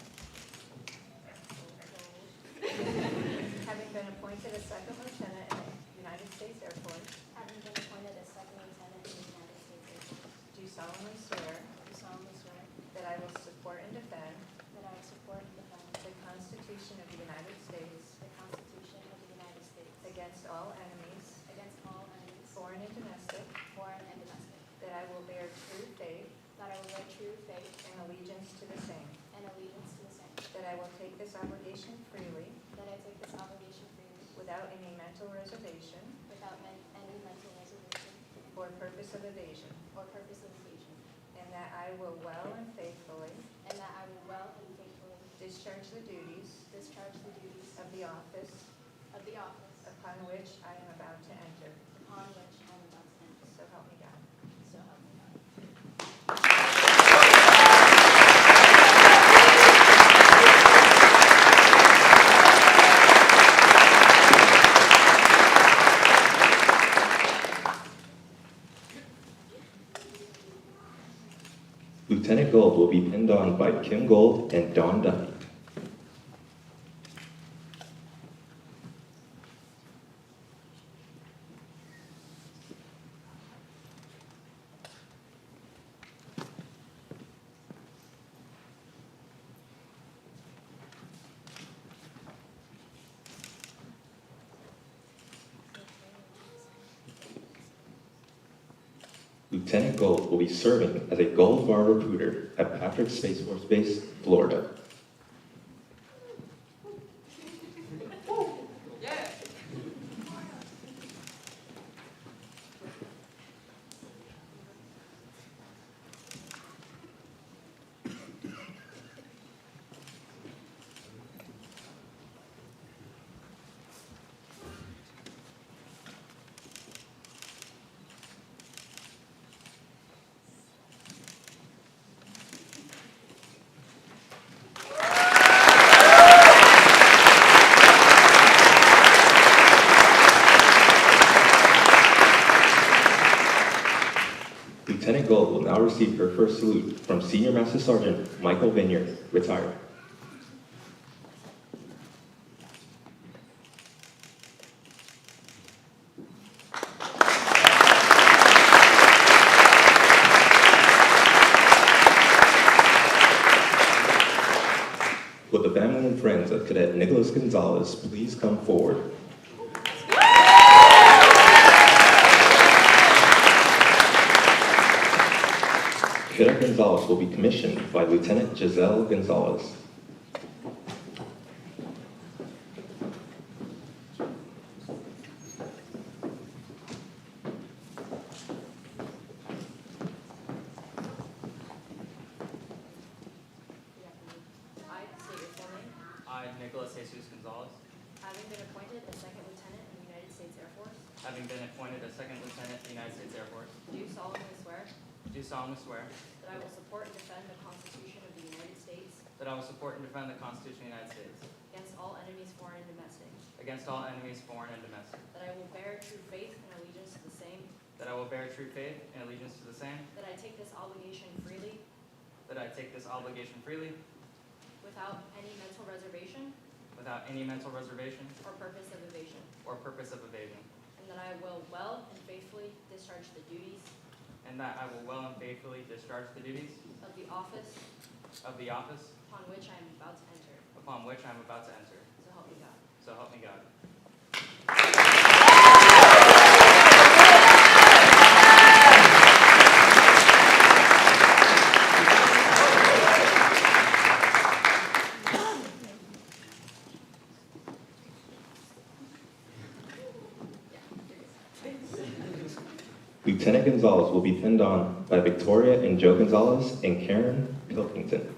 having been appointed a second lieutenant in the United States Air Force, Having been appointed as second lieutenant in the United States Air Force, do solemnly swear do solemnly swear that I will support and defend that I will support and defend the Constitution of the United States the Constitution of the United States against all enemies, against all enemies, foreign and domestic, foreign and domestic, that I will bear true faith that I will bear true faith and allegiance to the same, and allegiance to the same, that I will take this obligation freely that I take this obligation freely without any mental reservation without any mental reservation or purpose of evasion, or purpose of evasion, and that I will well and faithfully and that I will well and faithfully discharge the duties discharge the duties of the office upon which I am about to enter. upon which I am about to enter. So help me God. So help me God. Lieutenant Gold will be pinned on by Kim Gold and Dawn Duffy. Lieutenant Gold will be serving as a Gold Bar recruiter at Patrick Space Force Base, Florida. Lieutenant Gold will now receive her first salute from Senior Master Sergeant Michael Vineyard, retired. Would the family and friends of Cadet Nicholas Gonzalez please come forward? Cadet Gonzalez will be commissioned by Lieutenant Giselle Gonzalez. I state your full name. I, Nicholas Jesus Gonzalez, Having been appointed a second as Second Lieutenant in the United States Air Force, do solemnly swear do solemnly swear that I will support and defend the Constitution of the United States that I will support and defend the Constitution of the United States against all enemies, foreign and domestic, against all enemies, foreign and domestic, that I will bear true faith and allegiance to the same, that I will bear true faith and allegiance to the same, that I take this obligation freely that I take this obligation freely without any mental reservation without any mental reservation or purpose of evasion, or purpose of evasion, and that I will well and faithfully discharge the duties and that I will well and faithfully discharge the duties of the office of the office upon which I am about to enter. upon which I am about to enter. So help me God. So help me God. Lieutenant Gonzalez will be pinned on by Victoria and Joe Gonzalez and Karen Pilkington.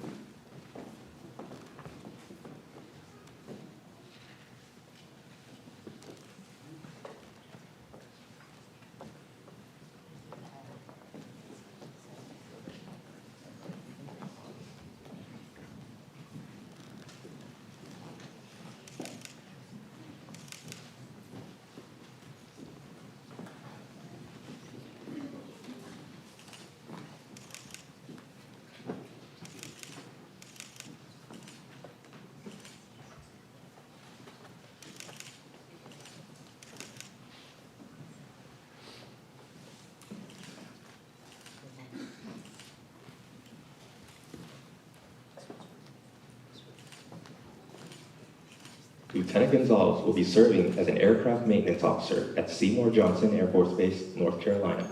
Lieutenant Gonzalez will be serving as an aircraft maintenance officer at Seymour Johnson Air Force Base, North Carolina.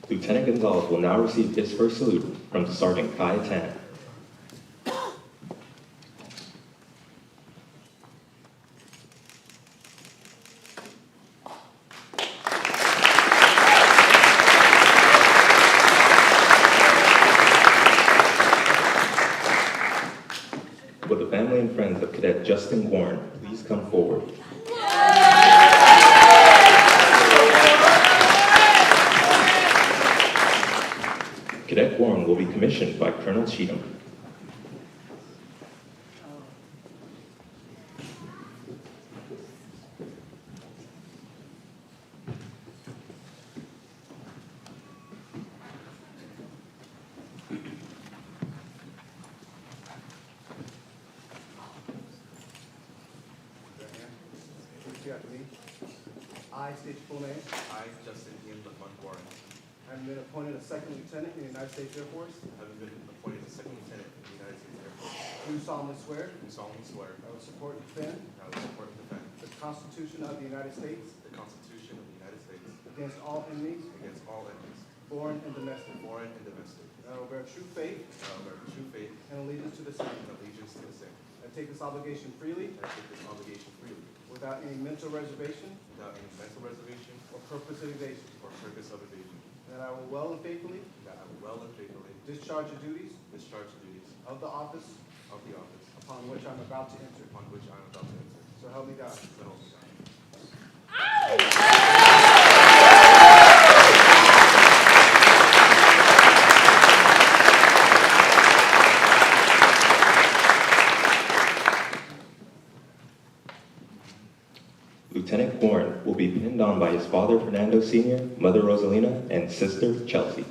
Lieutenant Gonzalez will now receive his first salute from Sergeant Kai Tan. Will the family and friends of Cadet Justin Warren please come forward? Cadet Warren will be commissioned by Colonel Cheatham. Repeat after me. I state your full name. I, Justin Ian Lamont Warren, I've been appointed a second lieutenant in the United States Air Force. having been appointed a second lieutenant in the United States Air Force, Do solemnly swear do solemnly swear I will support and defend that I will support and defend the Constitution of the United States the Constitution of the United States against all enemies, against all enemies, foreign and domestic. foreign and domestic, That I will bear true faith that I will bear true faith and allegiance to the same. and allegiance to the same, I take this obligation freely and I take this obligation freely, without any mental reservation without any mental reservation or purpose of evasion. or purpose of evasion, That I will well and faithfully and that I will well and faithfully discharge the duties discharge the duties of the office of the office upon which I'm about to enter. upon which I am about to enter. So help me God. So help me God. Lieutenant Warren will be pinned on by his father Fernando Sr., mother Rosalina, and sister Chelsea.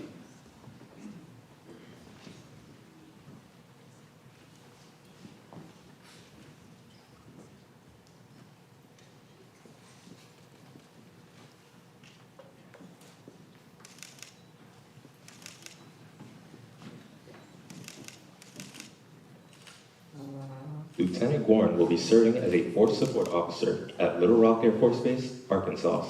Lieutenant Warren will be serving as a Force Support Officer at Little Rock Air Force Base, Arkansas.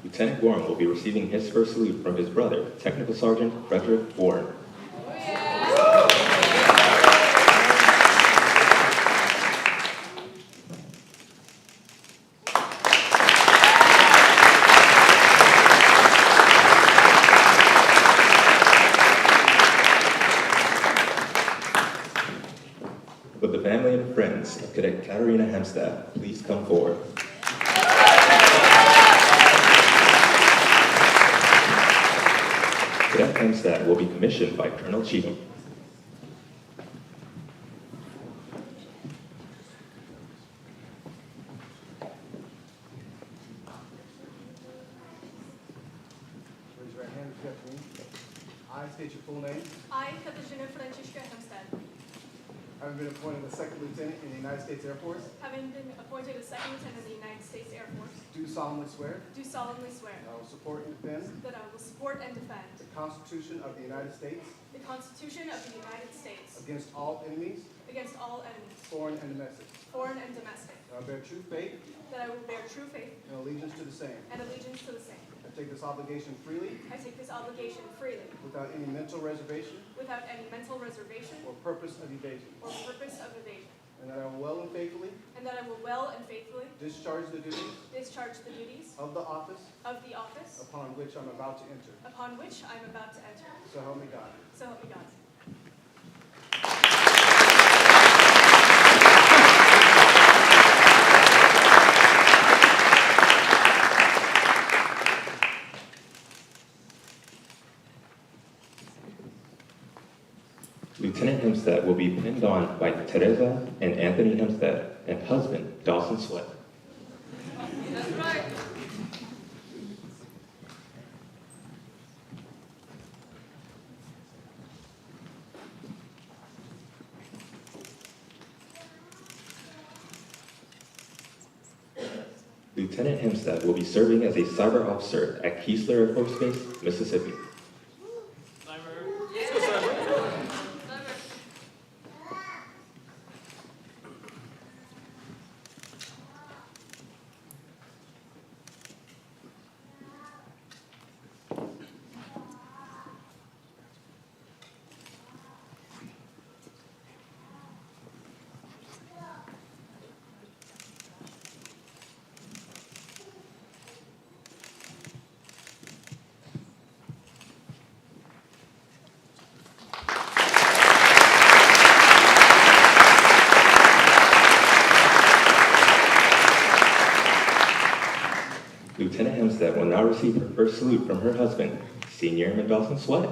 Lieutenant Warren will be receiving his first salute from his brother, Technical Sergeant Frederick Warren. Would the family and friends of Cadet Katarina Hemstad please come forward? Cadet Hemstad will be commissioned by Colonel Cheatham. Raise your right hand and repeat after me. I state your full name. I, Katarzyna Franciszka Hemstad, Having been appointed a second lieutenant in the United States Air Force, having been appointed a second lieutenant in the United States Air Force, do solemnly swear do solemnly swear that I will support and defend that I will support and defend the Constitution of the United States the Constitution of the United States against all enemies, against all enemies, foreign and domestic. foreign and domestic, That I will bear true faith that I will bear true faith and allegiance to the same. and allegiance to the same. I take this obligation freely, I take this obligation freely, without any mental reservation without any mental reservation or purpose of evasion, or purpose of evasion, and that I will well and faithfully and that I will well and faithfully discharge the duties discharge the duties of the office of the office upon which I'm about to enter. upon which I am about to enter. So help me God. So help me God. Lieutenant Hemstad will be pinned on by Teresa and Anthony Hemstad and husband Dawson Sweat. That's right. Lieutenant Hemstad will be serving as a cyber officer at Keesler Air Force Base, Mississippi. Lieutenant Hemstad will now receive her first salute from her husband, Senior Airman Dawson Sweat.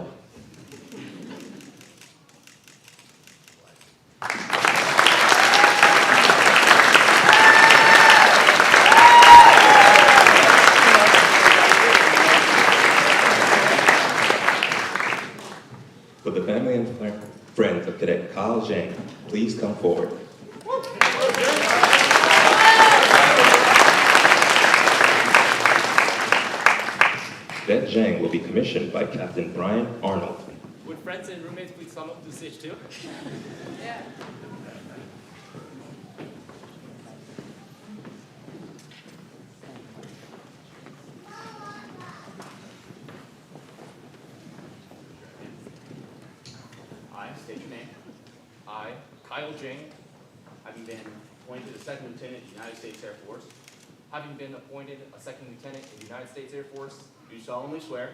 Would the family and friends of Cadet Kyle Zhang please come forward? Cadet Zhang will be commissioned by Captain Brian Arnold. Would friends and roommates please come up to the stage too? Yeah. I state your name. I, Kyle Jing, having been appointed a second lieutenant in the United States Air Force. Having been appointed a second lieutenant in the United States Air Force, do solemnly swear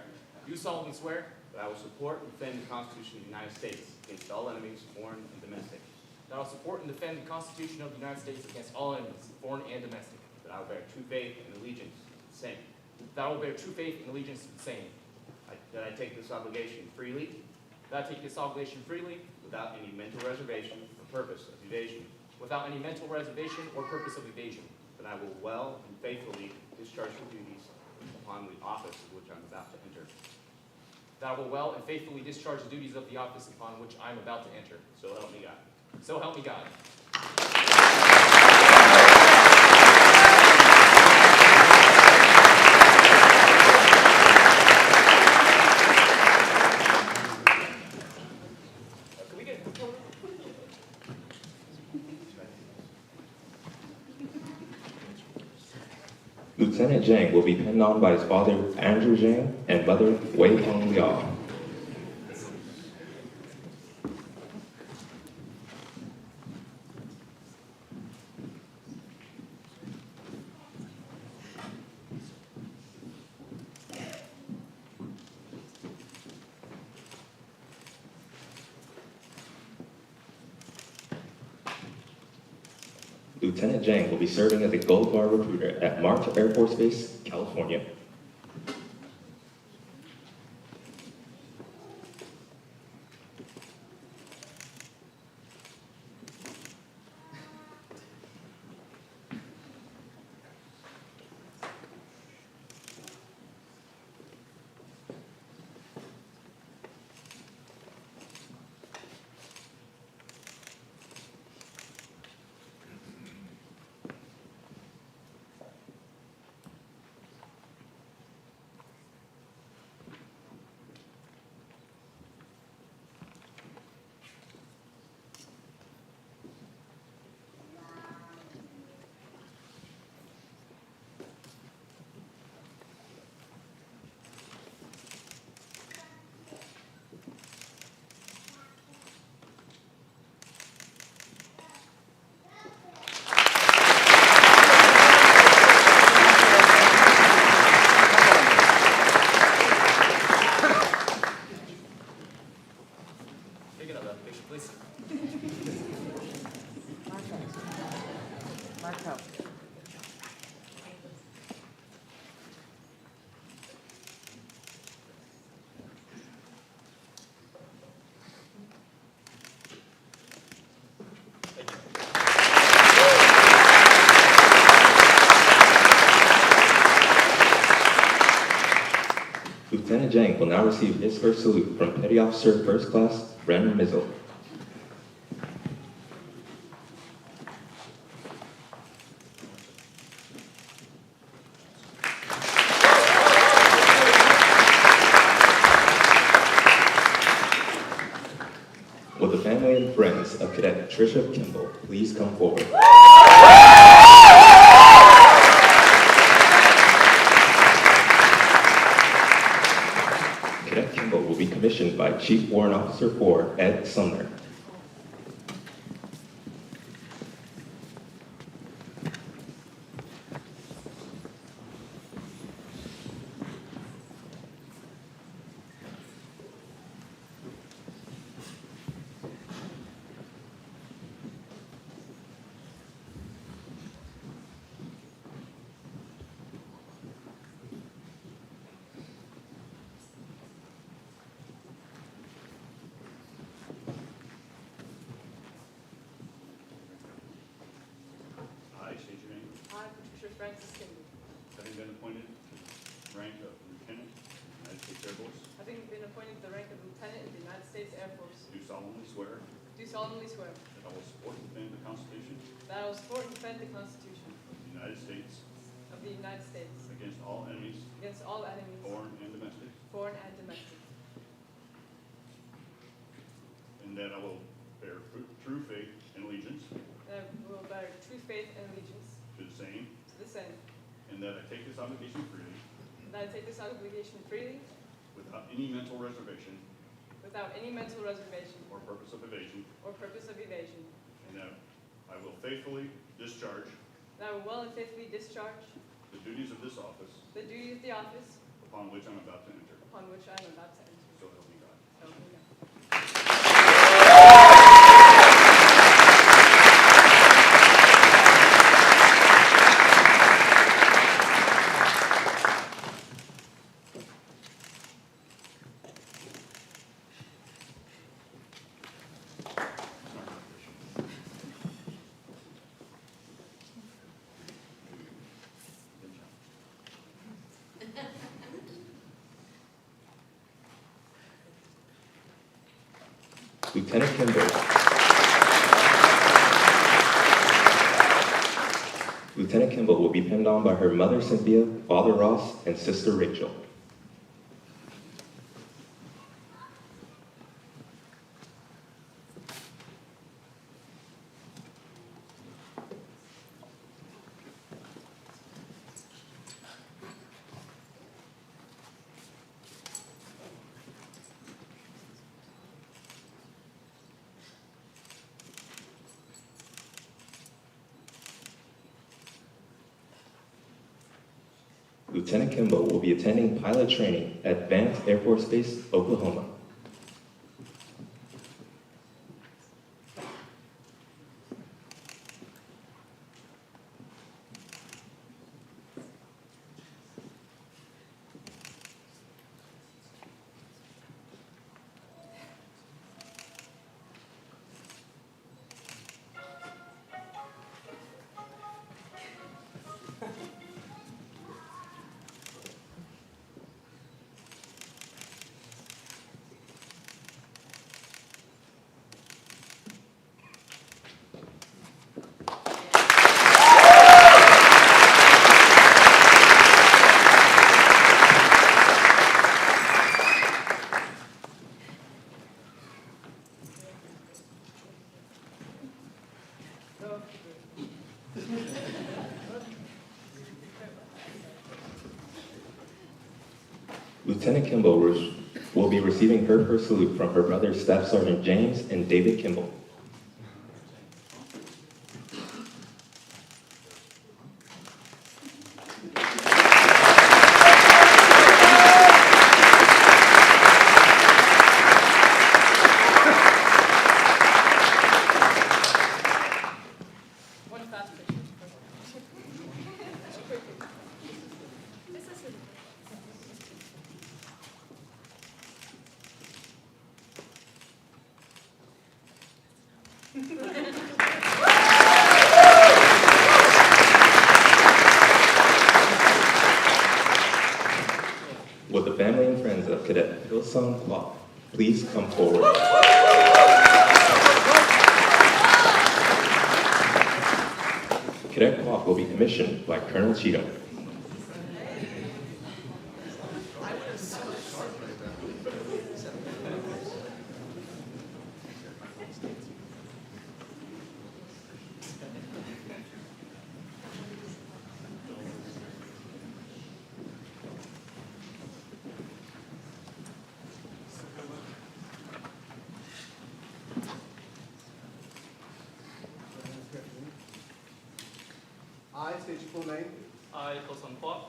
that I will support and defend the Constitution of the United States against all enemies, foreign and domestic. That I will support and defend the Constitution of the United States against all enemies, foreign and domestic. That I will bear true faith and allegiance to the same. That I will bear true faith and allegiance to the same. That I take this obligation freely. That I take this obligation freely without any mental reservation or purpose of evasion. Without any mental reservation or purpose of evasion. That I will well and faithfully discharge the duties upon the office of which I'm about to enter. That I will well and faithfully discharge the duties of the office upon which I am about to enter. So help me God. So help me God. Can we get a photo? Lieutenant Zhang will be pinned on by his father, Andrew Zhang, and mother, Wei Hong Liao. Lieutenant Zhang will be serving as a Gold Bar recruiter at March Air Force Base, California. Pick it up, picture, please. Marco. Lieutenant Zhang will now receive his first salute from Petty Officer First Class Ren Mizzle. Will the family and friends of Cadet Tricia Kimball please come forward? Cadet Kimball will be commissioned by Chief Warrant Officer 4 Ed Sumner. I state your name. I, Patricia Francis Kimball, Having been appointed to the rank of Lieutenant, United States Air Force, having been appointed to the rank of lieutenant in the United States Air Force, do solemnly swear do solemnly swear that I will support and defend the Constitution that I will support and defend the Constitution of the United States of the United States against all enemies, against all enemies, foreign and domestic, foreign and domestic, and that I will bear true faith and allegiance that I will bear true faith and allegiance to the same, to the same, and that I take this obligation freely and that I take this obligation freely without any mental reservation without any mental reservation or purpose of evasion, or purpose of evasion, and that I will faithfully discharge that I will well and faithfully discharge the duties of this office the duties of the office upon which I'm about to enter. upon which I am about to enter. So help me God. So help me God. Lieutenant Kimball. Lieutenant Kimball will be pinned on by her mother, Cynthia, father, Ross, and sister, Rachel. Lieutenant Kimball will be attending pilot training at Vance Air Force Base, Oklahoma. Lieutenant Kimball will be receiving her first salute from her brothers, Staff Sergeant James and David Kimball. One fast picture. Would the family and friends of Cadet Hillsong Kwok please come forward? Cadet Kwok will be commissioned by Colonel Cheatham. I state your full name, I, Pham,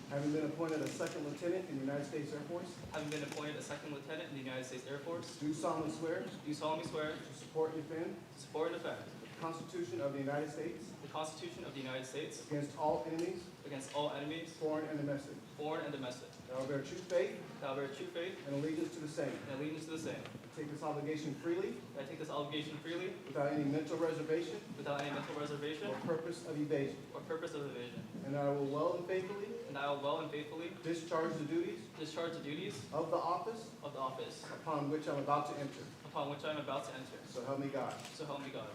having been appointed a second lieutenant in the United States Air Force, having been appointed a second lieutenant in the United States Air Force, do solemnly swear do solemnly swear to support and defend to support and defend the Constitution of the United States the Constitution of the United States against all enemies, against all enemies, foreign and domestic, foreign and domestic, that I will bear true faith that I will bear true faith and allegiance to the same, and allegiance to the same, take this obligation freely that I take this obligation freely without any mental reservation without any mental reservation or purpose of evasion, or purpose of evasion, and that I will well and faithfully and that I will well and faithfully discharge the duties discharge the duties of the office of the office upon which I'm about to enter. upon which I am about to enter. So help me God. So help me God.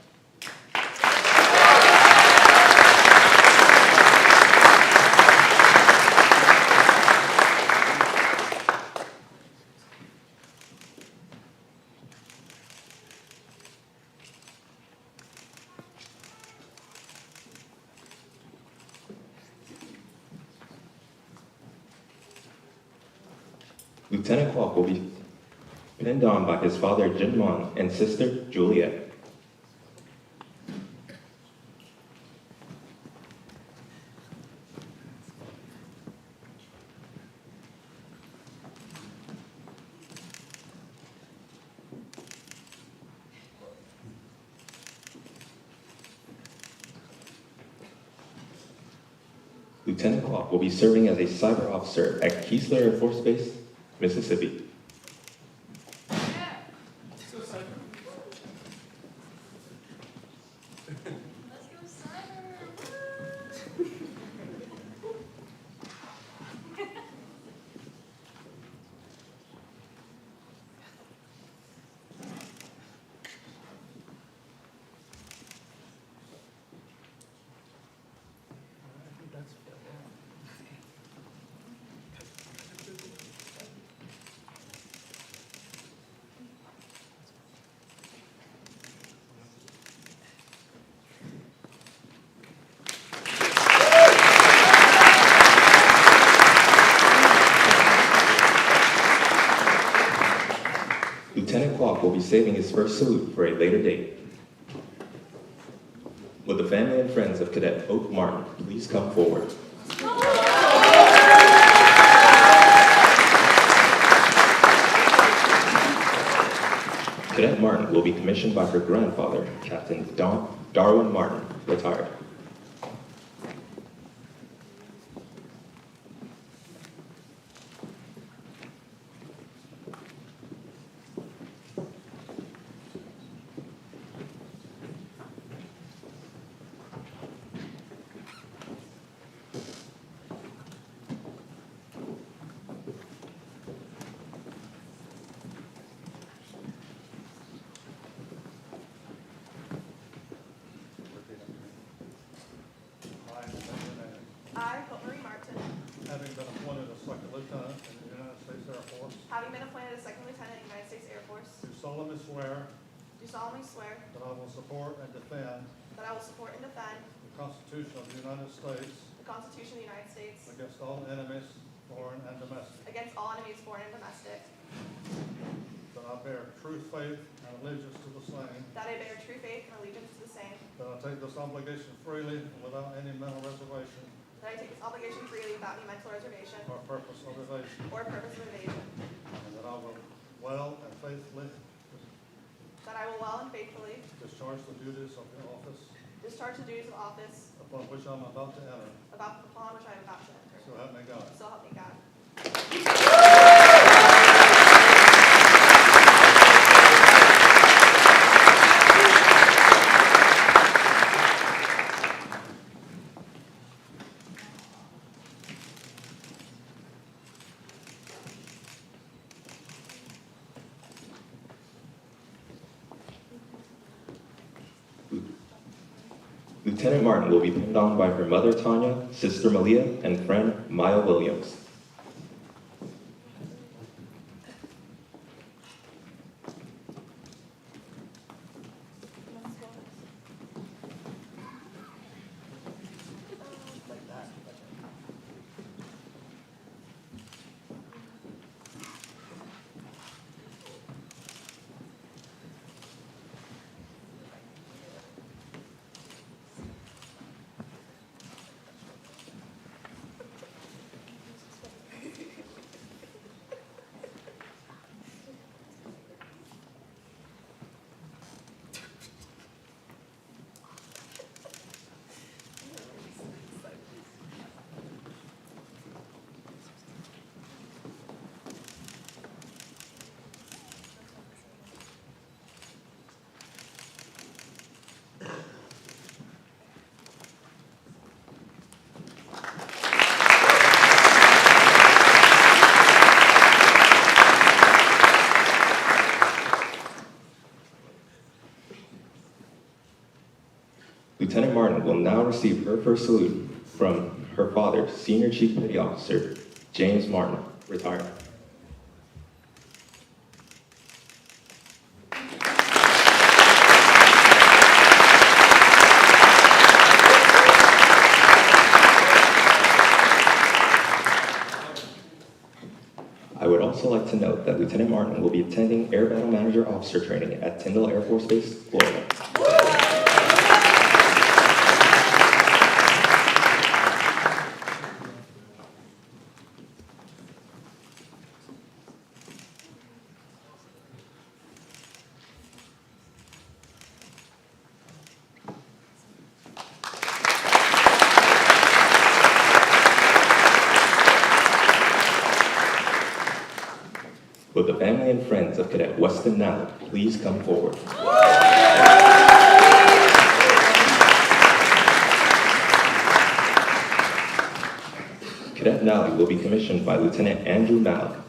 Lieutenant Kwok will be pinned on by his father, Jinmon, and sister, Juliet. Lieutenant Clark will be serving as a cyber officer at Keesler Air Force Base, Mississippi. Lieutenant Clark will be saving his first salute for a later date. Would the family and friends of Cadet Oak Martin please come forward? Cadet Martin will be commissioned by her grandfather, Captain Darwin Martin, retired. I, Pham Martin, having been appointed a second lieutenant in the United States Air Force, having been appointed a second lieutenant in the United States Air Force, do solemnly swear do solemnly swear that I will support and defend that I will support and defend the Constitution of the United States the Constitution of the United States against all enemies, foreign and domestic, against all enemies, foreign and domestic, that I bear true faith and allegiance to the same, that I bear true faith and allegiance to the same, that I take this obligation freely and without any mental reservation that I take this obligation freely without any mental reservation or purpose of evasion, or purpose of evasion, and that I will well and faithfully that I will well and faithfully discharge the duties of the office discharge the duties of office upon which I'm about to enter. upon which I am about to enter. So help me God. So help me God. Lieutenant Martin will be pinned on by her mother, Tanya, sister Malia, and friend, Maya Williams. Lieutenant Martin will now receive her first salute from her father, Senior Chief Petty Officer James Martin, retired. I would also like to note that Lieutenant Martin will be attending Air Battle Manager Officer Training at Tyndall Air Force Base, Florida. Will the family and friends of Cadet Weston Nally please come forward? Cadet Nally will be commissioned by Lieutenant Andrew Malik.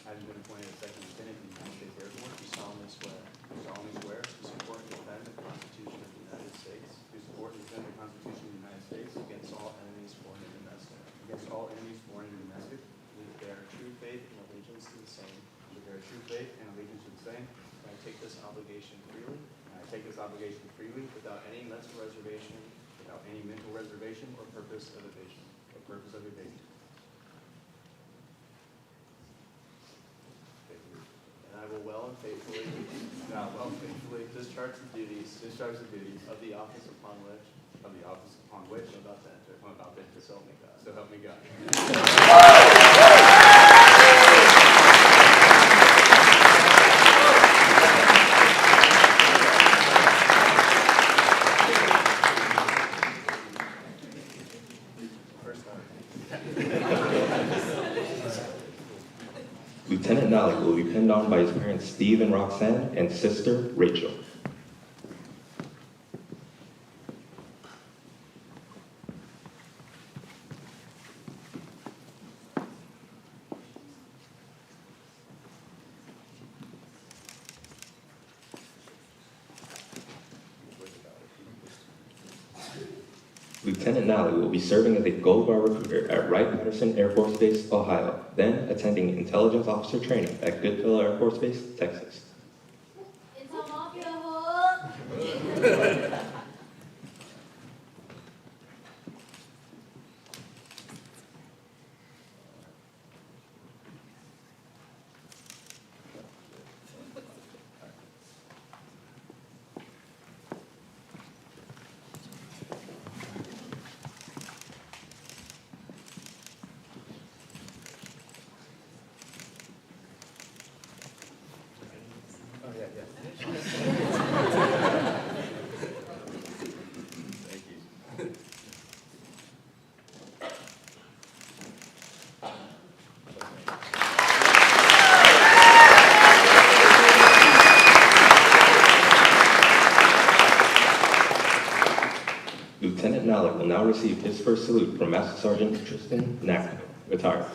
Having been appointed a second lieutenant in the United States Air Force, do solemnly swear to support and defend the Constitution of the United States, to support and defend the Constitution of the United States against all enemies, foreign and domestic, to bear true faith and allegiance to the same, and I take this obligation freely, without any mental reservation or purpose of evasion. And I will well and faithfully discharge the duties of the office upon which I'm about to enter. So help me God. Lieutenant Nally will be pinned on by his parents Steve and Roxanne and sister Rachel. Lieutenant Nally will be serving as a Gold Bar recruiter at Wright-Patterson Air Force Base, Ohio, then attending intelligence officer training at Goodfellow Air Force Base, Texas. It's a mafia hole. Lieutenant Nally will now receive his first salute from Master Sergeant Tristan Knack, retired.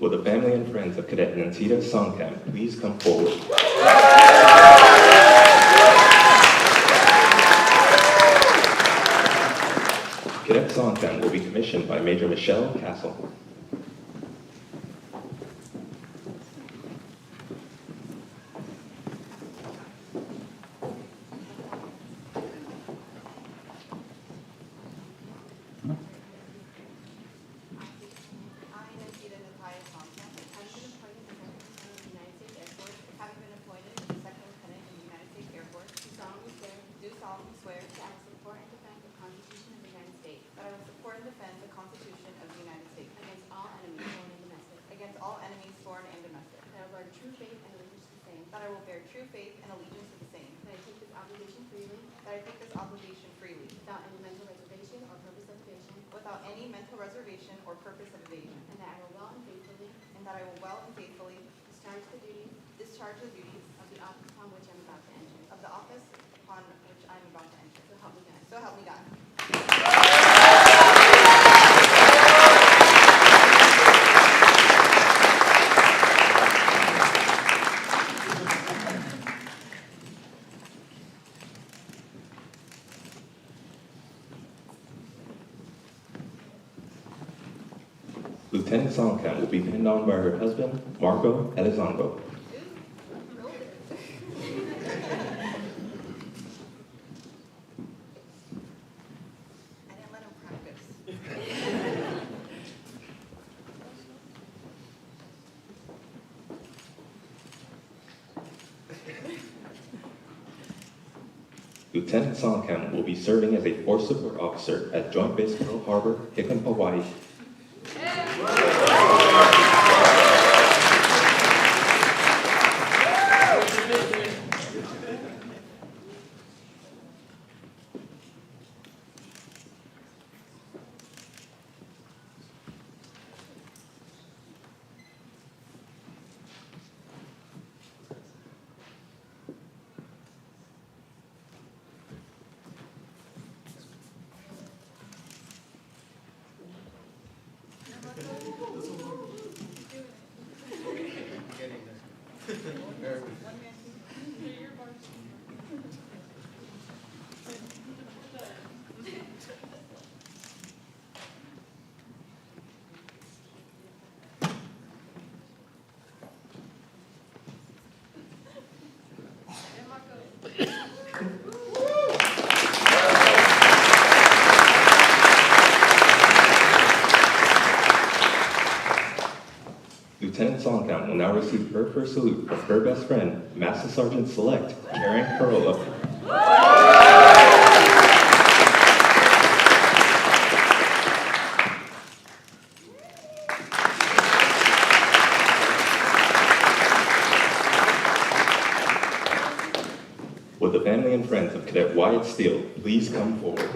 Will the family and friends of Cadet Nantita Songkamp please come forward? Cadet Songkamp will be commissioned by Major Michelle Castle. Discharge the duties of the office upon which I'm about to enter. So help me God. Lieutenant Songkham will be pinned on by her husband, Marco Elizondo. I didn't let him practice. Lieutenant Songkham will be serving as a Force Support Officer at Joint Base Pearl Harbor, Hickam, Hawaii. Lieutenant Songkham will now receive her first salute from her best friend, Master Sergeant Select Karen Carolla. Would the family and friends of Cadet Wyatt Steele please come forward?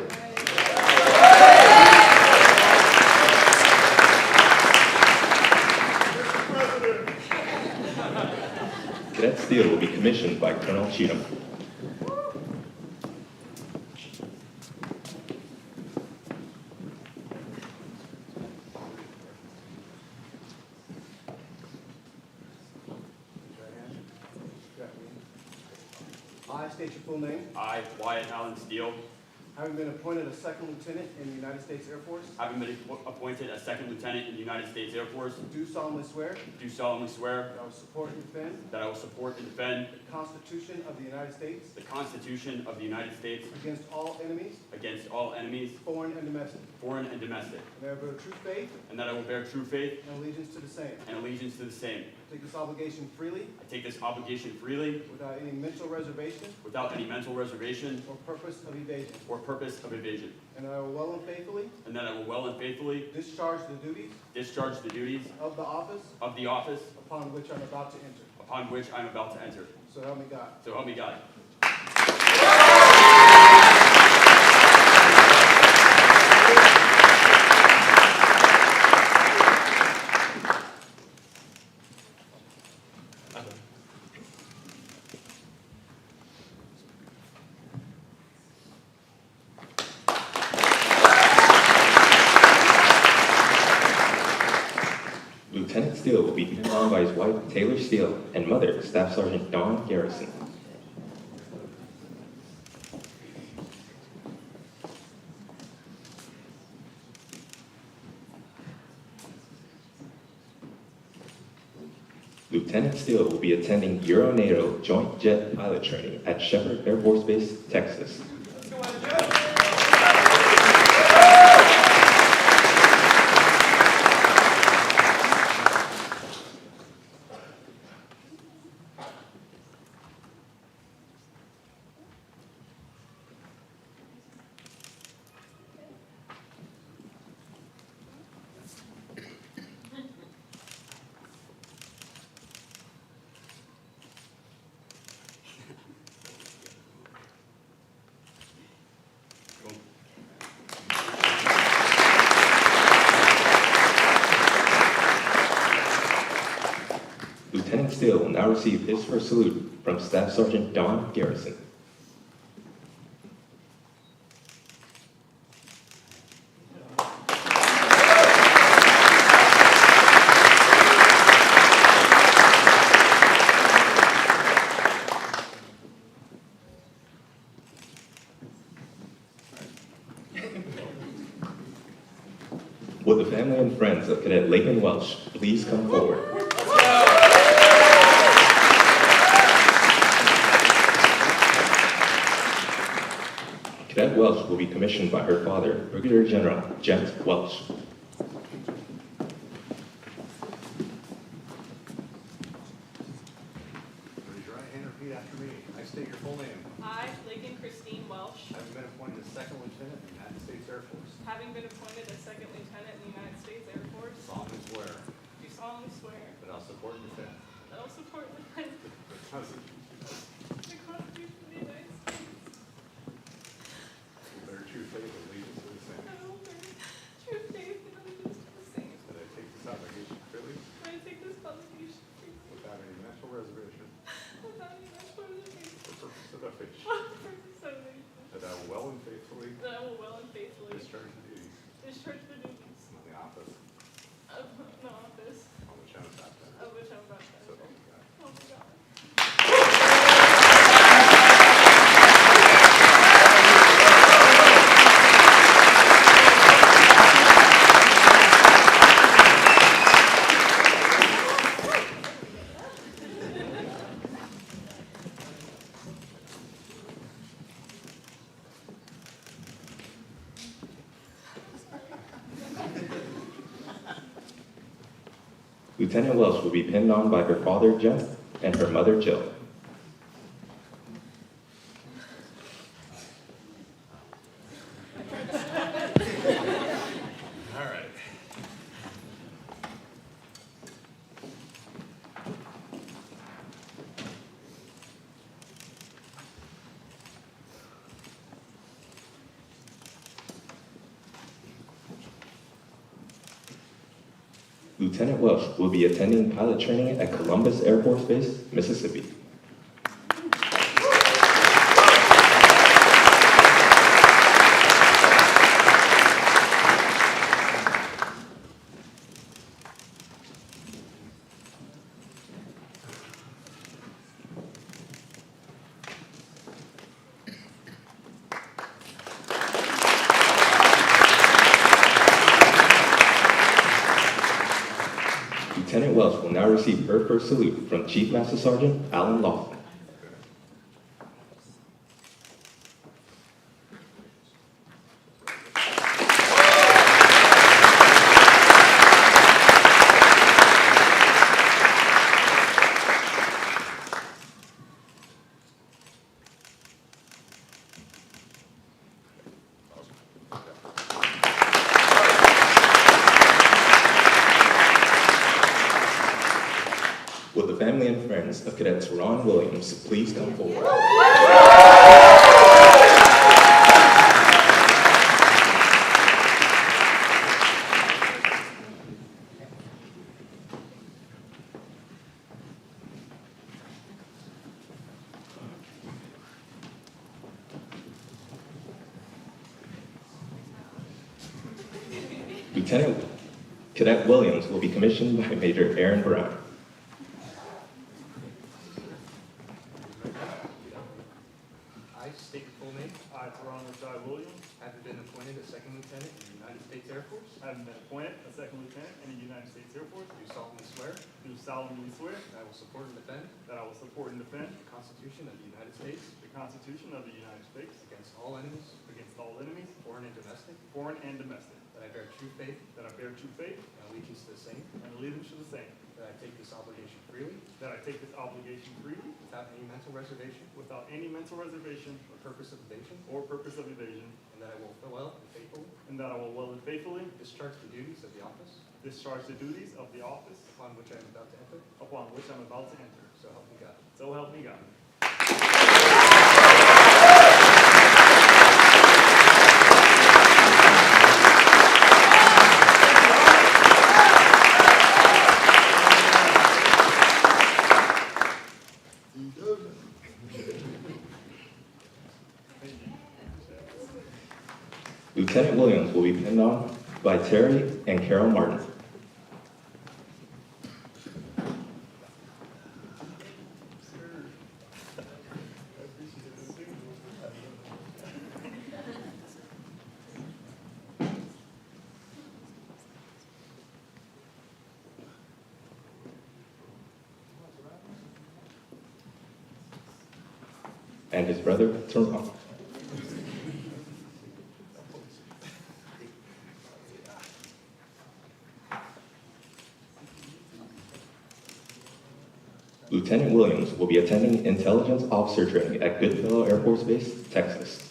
Cadet Steele will be commissioned by Colonel Cheatham. I state your full name. I, Wyatt Allen Steele, Having been appointed a second lieutenant in the United States Air Force, having been appointed a second lieutenant in the United States Air Force, do solemnly swear do solemnly swear that I will support and defend that I will support and defend the Constitution of the United States the Constitution of the United States against all enemies, against all enemies, foreign and domestic, foreign and domestic, and that I will bear true faith and that I will bear true faith and allegiance to the same. and allegiance to the same. I take this obligation freely, I take this obligation freely, without any mental reservation without any mental reservation or purpose of evasion, or purpose of evasion, and that I will well and faithfully and that I will well and faithfully discharge the duties discharge the duties of the office upon which I'm about to enter. So help me God. So help me God. Lieutenant Steele will be pinned on by his wife, Taylor Steele, and mother, Staff Sergeant Dawn Garrison. Lieutenant Steele will be attending Euro-NATO Joint Jet Pilot Training at Shepherd Air Force Base, Texas. Lieutenant Steele will now receive his first salute from Staff Sergeant Dawn Garrison. Would the family and friends of Cadet Lakin Welsh, please come forward. Cadet Welsh will be commissioned by her father, Brigadier General Jet Welsh. Raise your right hand and repeat after me. I state your full name. I, Lakin Christine Welsh, Having been appointed as second lieutenant in the United States Air Force, having been appointed as second lieutenant in the United States Air Force, solemnly swear do solemnly swear that I will support and defend that I will support and defend the Constitution, the Constitution of the United States, will bear true faith and allegiance to the same, and I will bear true faith and allegiance to the same, that I take this obligation freely and I take this obligation freely, without any mental reservation without any mental reservation, or purpose of evasion, or purpose of evasion, that I will well and faithfully that I will well and faithfully discharge the duties discharge the duties of the office of the office on which I am about to enter. of which I'm about to So enter. help me God. Oh my God. Lieutenant Welsh will be pinned on by her father, Jen, and her mother, Jill. All right. Lieutenant Welsh will be attending pilot training at Columbus Air Force Base, Mississippi. Lieutenant Welsh will now receive her first salute from Chief Master Sergeant Alan Laughlin. Will the family and friends of Cadet Teron Williams please come forward? Lieutenant Cadet Williams will be commissioned by Major Aaron Brown. I state your full name. I, Ronald Jai Williams, Having been appointed as second lieutenant in the United States Air Force, having been appointed a second lieutenant in the United States Air Force, do solemnly swear do solemnly swear that I will support and defend that I will support and defend the Constitution of the United States the Constitution of the United States against all enemies, against all enemies, foreign and domestic, foreign and domestic, that I bear true faith that I bear true faith and allegiance to the same, and allegiance to the same, that I take this obligation freely that I take this obligation freely without any mental reservation without any mental reservation or purpose of evasion, or purpose of evasion, and that I will well and faithfully and that I will well and faithfully discharge the duties of the office discharge the duties of the office upon which I am about to enter. upon which I'm about to enter. So help me God. So help me God. Lieutenant Williams will be pinned on by Terry and Carol Martin. and his brother, Teron. Lieutenant Williams will be attending intelligence officer training at Goodfellow Air Force Base, Texas.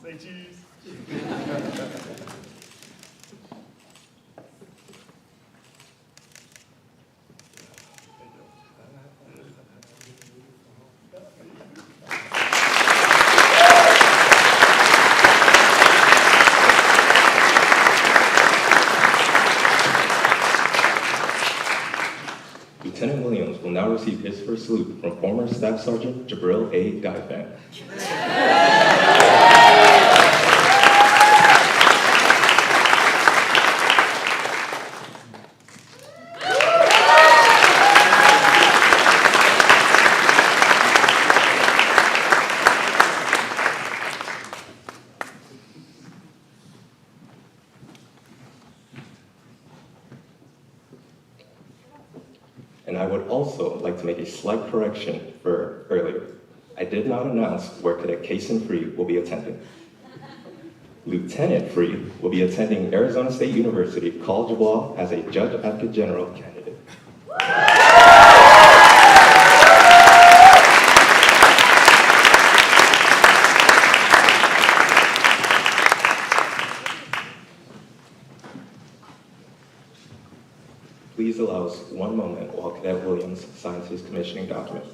Say cheese. Lieutenant Williams will now receive his first salute from former Staff Sergeant Jabril A. Guyfan. And I would also like to make a slight correction for earlier. I did not announce where Cadet Kason Free will be attending. Lieutenant Free will be attending Arizona State University College of Law as a Judge Advocate General candidate. Please allow us one moment while Cadet Williams signs his commissioning document.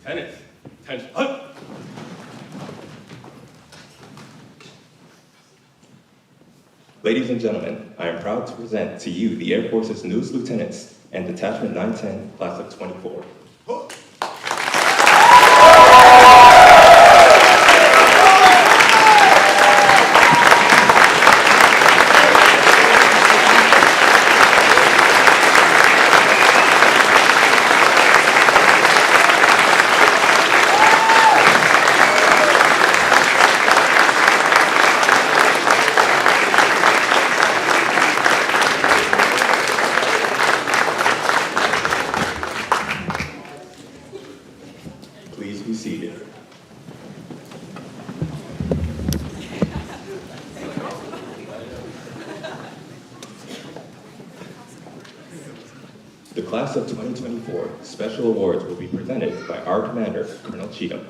Lieutenants, attention. Hunt! Ladies and gentlemen, I am proud to present to you the Air Force's newest lieutenants and Detachment 910, class of 24. Please be seated. The class of 2024 special awards will be presented by our commander, Colonel Cheatham.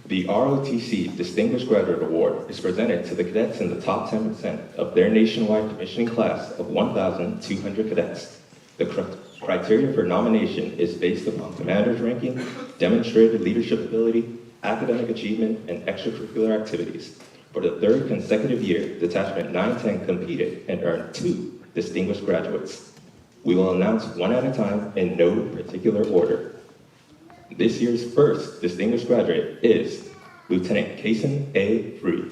The ROTC Distinguished Graduate Award is presented to the cadets in the top 10% of their nationwide commissioning class of 1,200 cadets. The criteria for nomination is based upon commander's ranking, demonstrated leadership ability, academic achievement, and extracurricular activities. For the third consecutive year, Detachment 910 competed and earned 2 distinguished graduates. We will announce one at a time in no particular order. This year's first distinguished graduate is Lieutenant Kason A. Free.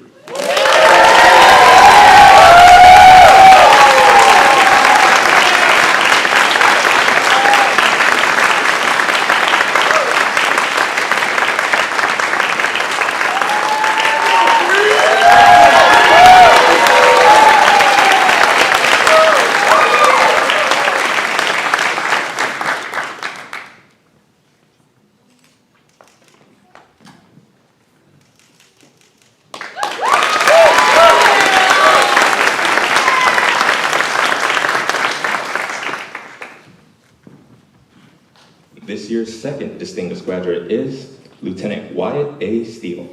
This year's second distinguished graduate is Lieutenant Wyatt A. Steele.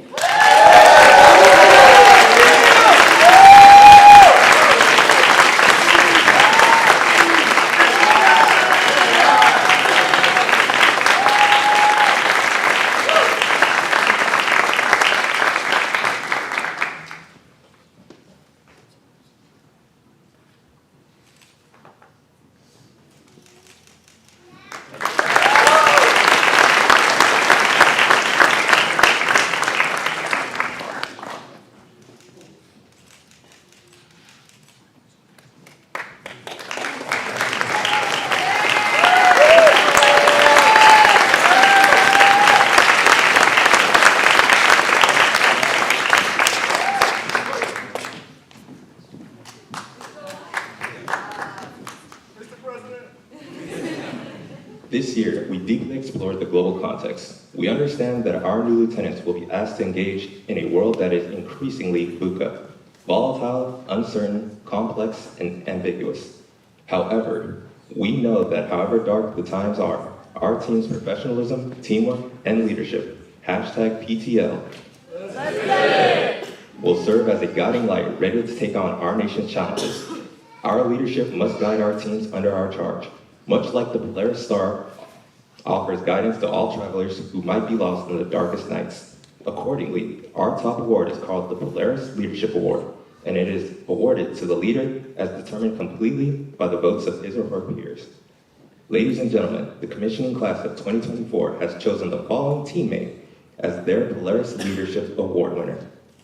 This year, we deeply explored the global context. We understand that our new lieutenants will be asked to engage in a world that is increasingly VUCA, volatile, uncertain, complex, and ambiguous. However, we know that however dark the times are, our team's professionalism, teamwork, and leadership, #PTL, will serve as a guiding light ready to take on our nation's challenges. Our leadership must guide our teams under our charge, much like the Polaris Star offers guidance to all travelers who might be lost in the darkest nights. Accordingly, our top award is called the Polaris Leadership Award, and it is awarded to the leader as determined completely by the votes of his or her peers. Ladies and gentlemen, the commissioning class of 2024 has chosen the following teammate as their Polaris Leadership Award winner,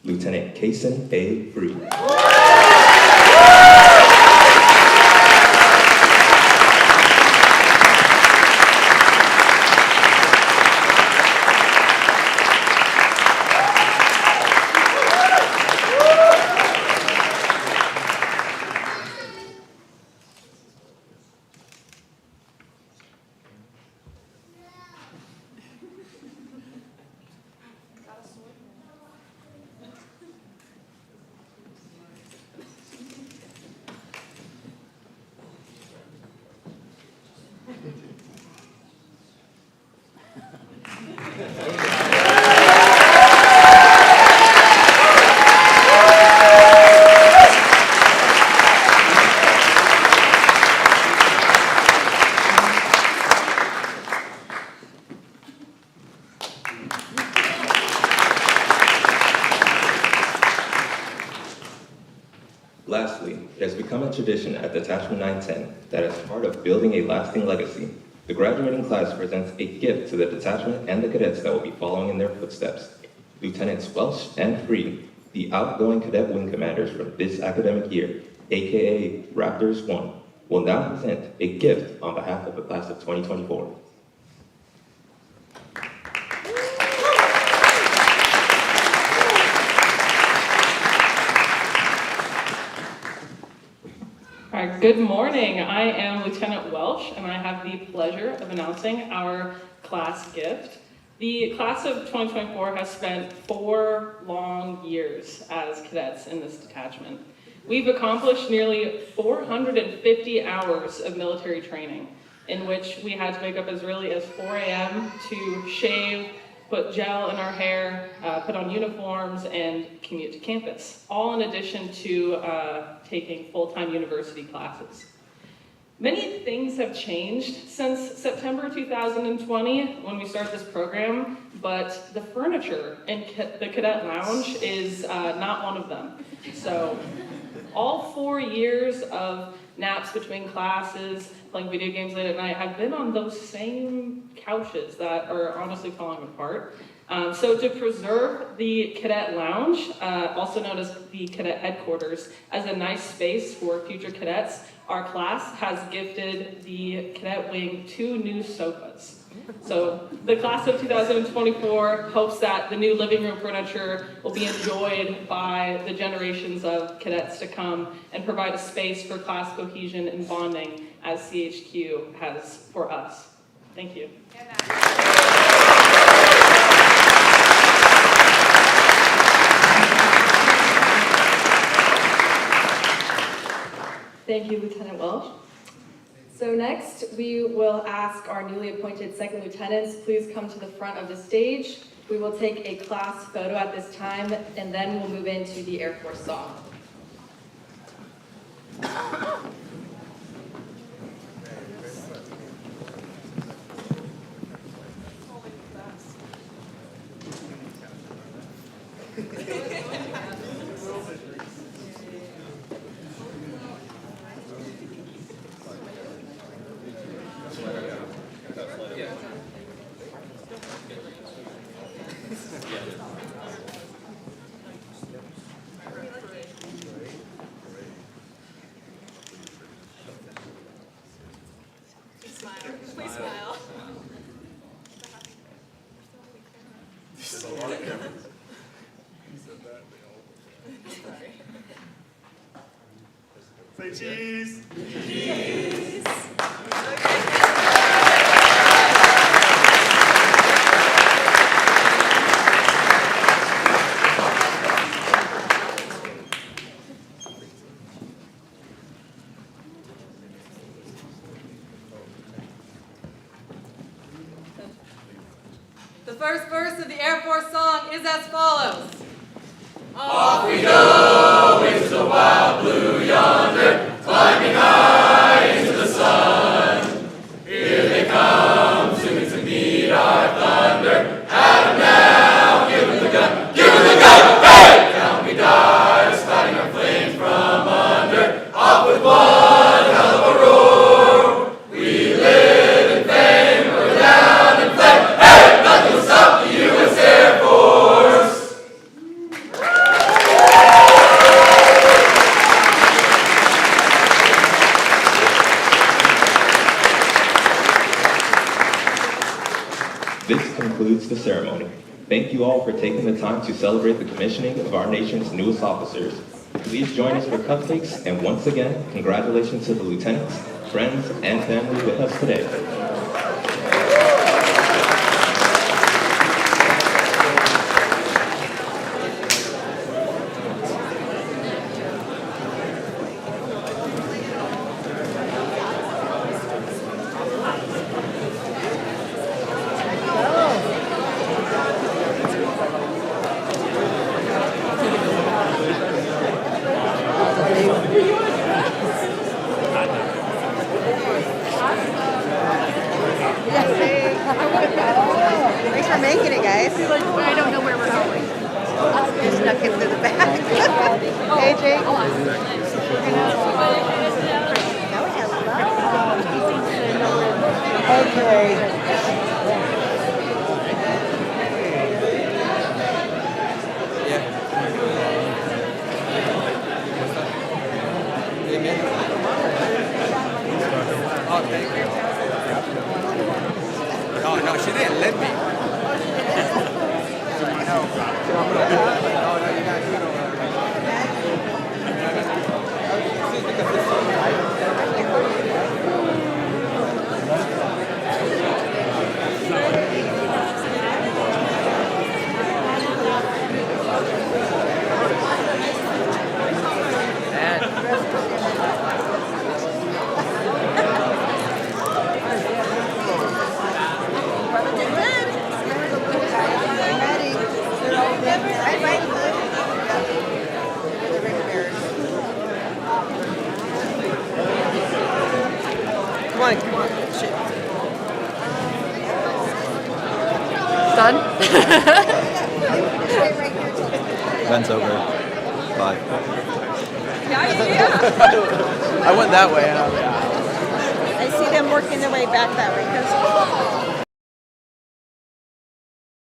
Lieutenant Kason A. Free. become a tradition at Detachment 910 that is part of building a lasting legacy. The graduating class presents a gift to the detachment and the cadets that will be following in their footsteps. Lieutenants Welsh and Free, the outgoing cadet wing commanders from this academic year, aka Raptors 1, will now present a gift on behalf of the class of 2024. All right, good morning. I am Lieutenant Welsh, and I have the pleasure of announcing our class gift. The class of 2024 has spent 4 long years as cadets in this detachment. We've accomplished nearly 450 hours of military training, in which we had to wake up as early as 4 a.m. to shave, put gel in our hair, put on uniforms, and commute to campus, all in addition to taking full-time university classes. Many things have changed since September 2020 when we started this program, but the furniture in the cadet lounge is not one of them. So all 4 years of naps between classes, playing video games late at night, have been on those same couches that are honestly falling apart. So to preserve the cadet lounge, also known as the cadet headquarters, as a nice space for future cadets, our class has gifted the cadet wing 2 new sofas. So the class of 2024 hopes that the new living room furniture will be enjoyed by the generations of cadets to come and provide a space for class cohesion and bonding as CHQ has for us. Thank you. Thank you, Lieutenant Welsh. So next, we will ask our newly appointed second lieutenants, please come to the front of the stage. We will take a class photo at this time, and then we'll move into the Air Force song. Please smile. Say cheese. Cheese. The first verse of the Air Force song is as follows. Off we go into the wild blue yonder, climbing high into the sun. Here they come, soon to meet our thunder. At 'em now, give 'em the gun, give 'em the gun, hey! Down we dive, spouting our flames from under. Off with one hell of a roar. We live in fame, we're down in flame. Hey, nothing will stop the U.S. Air Force. This concludes the ceremony. Thank you all for taking the time to celebrate the commissioning of our nation's newest officers. Please join us for cupcakes, and once again, congratulations to the lieutenants, friends, and family with us today. Thanks for making it, guys. I don't know where we're going. You snuck in through the back. Hey, Jake. Oh, thank you. No, she didn't let me. No, you gotta do it over Come on, come on. Shit. Done? Event's over. Bye. I went that way and I was I see them working their way back that way because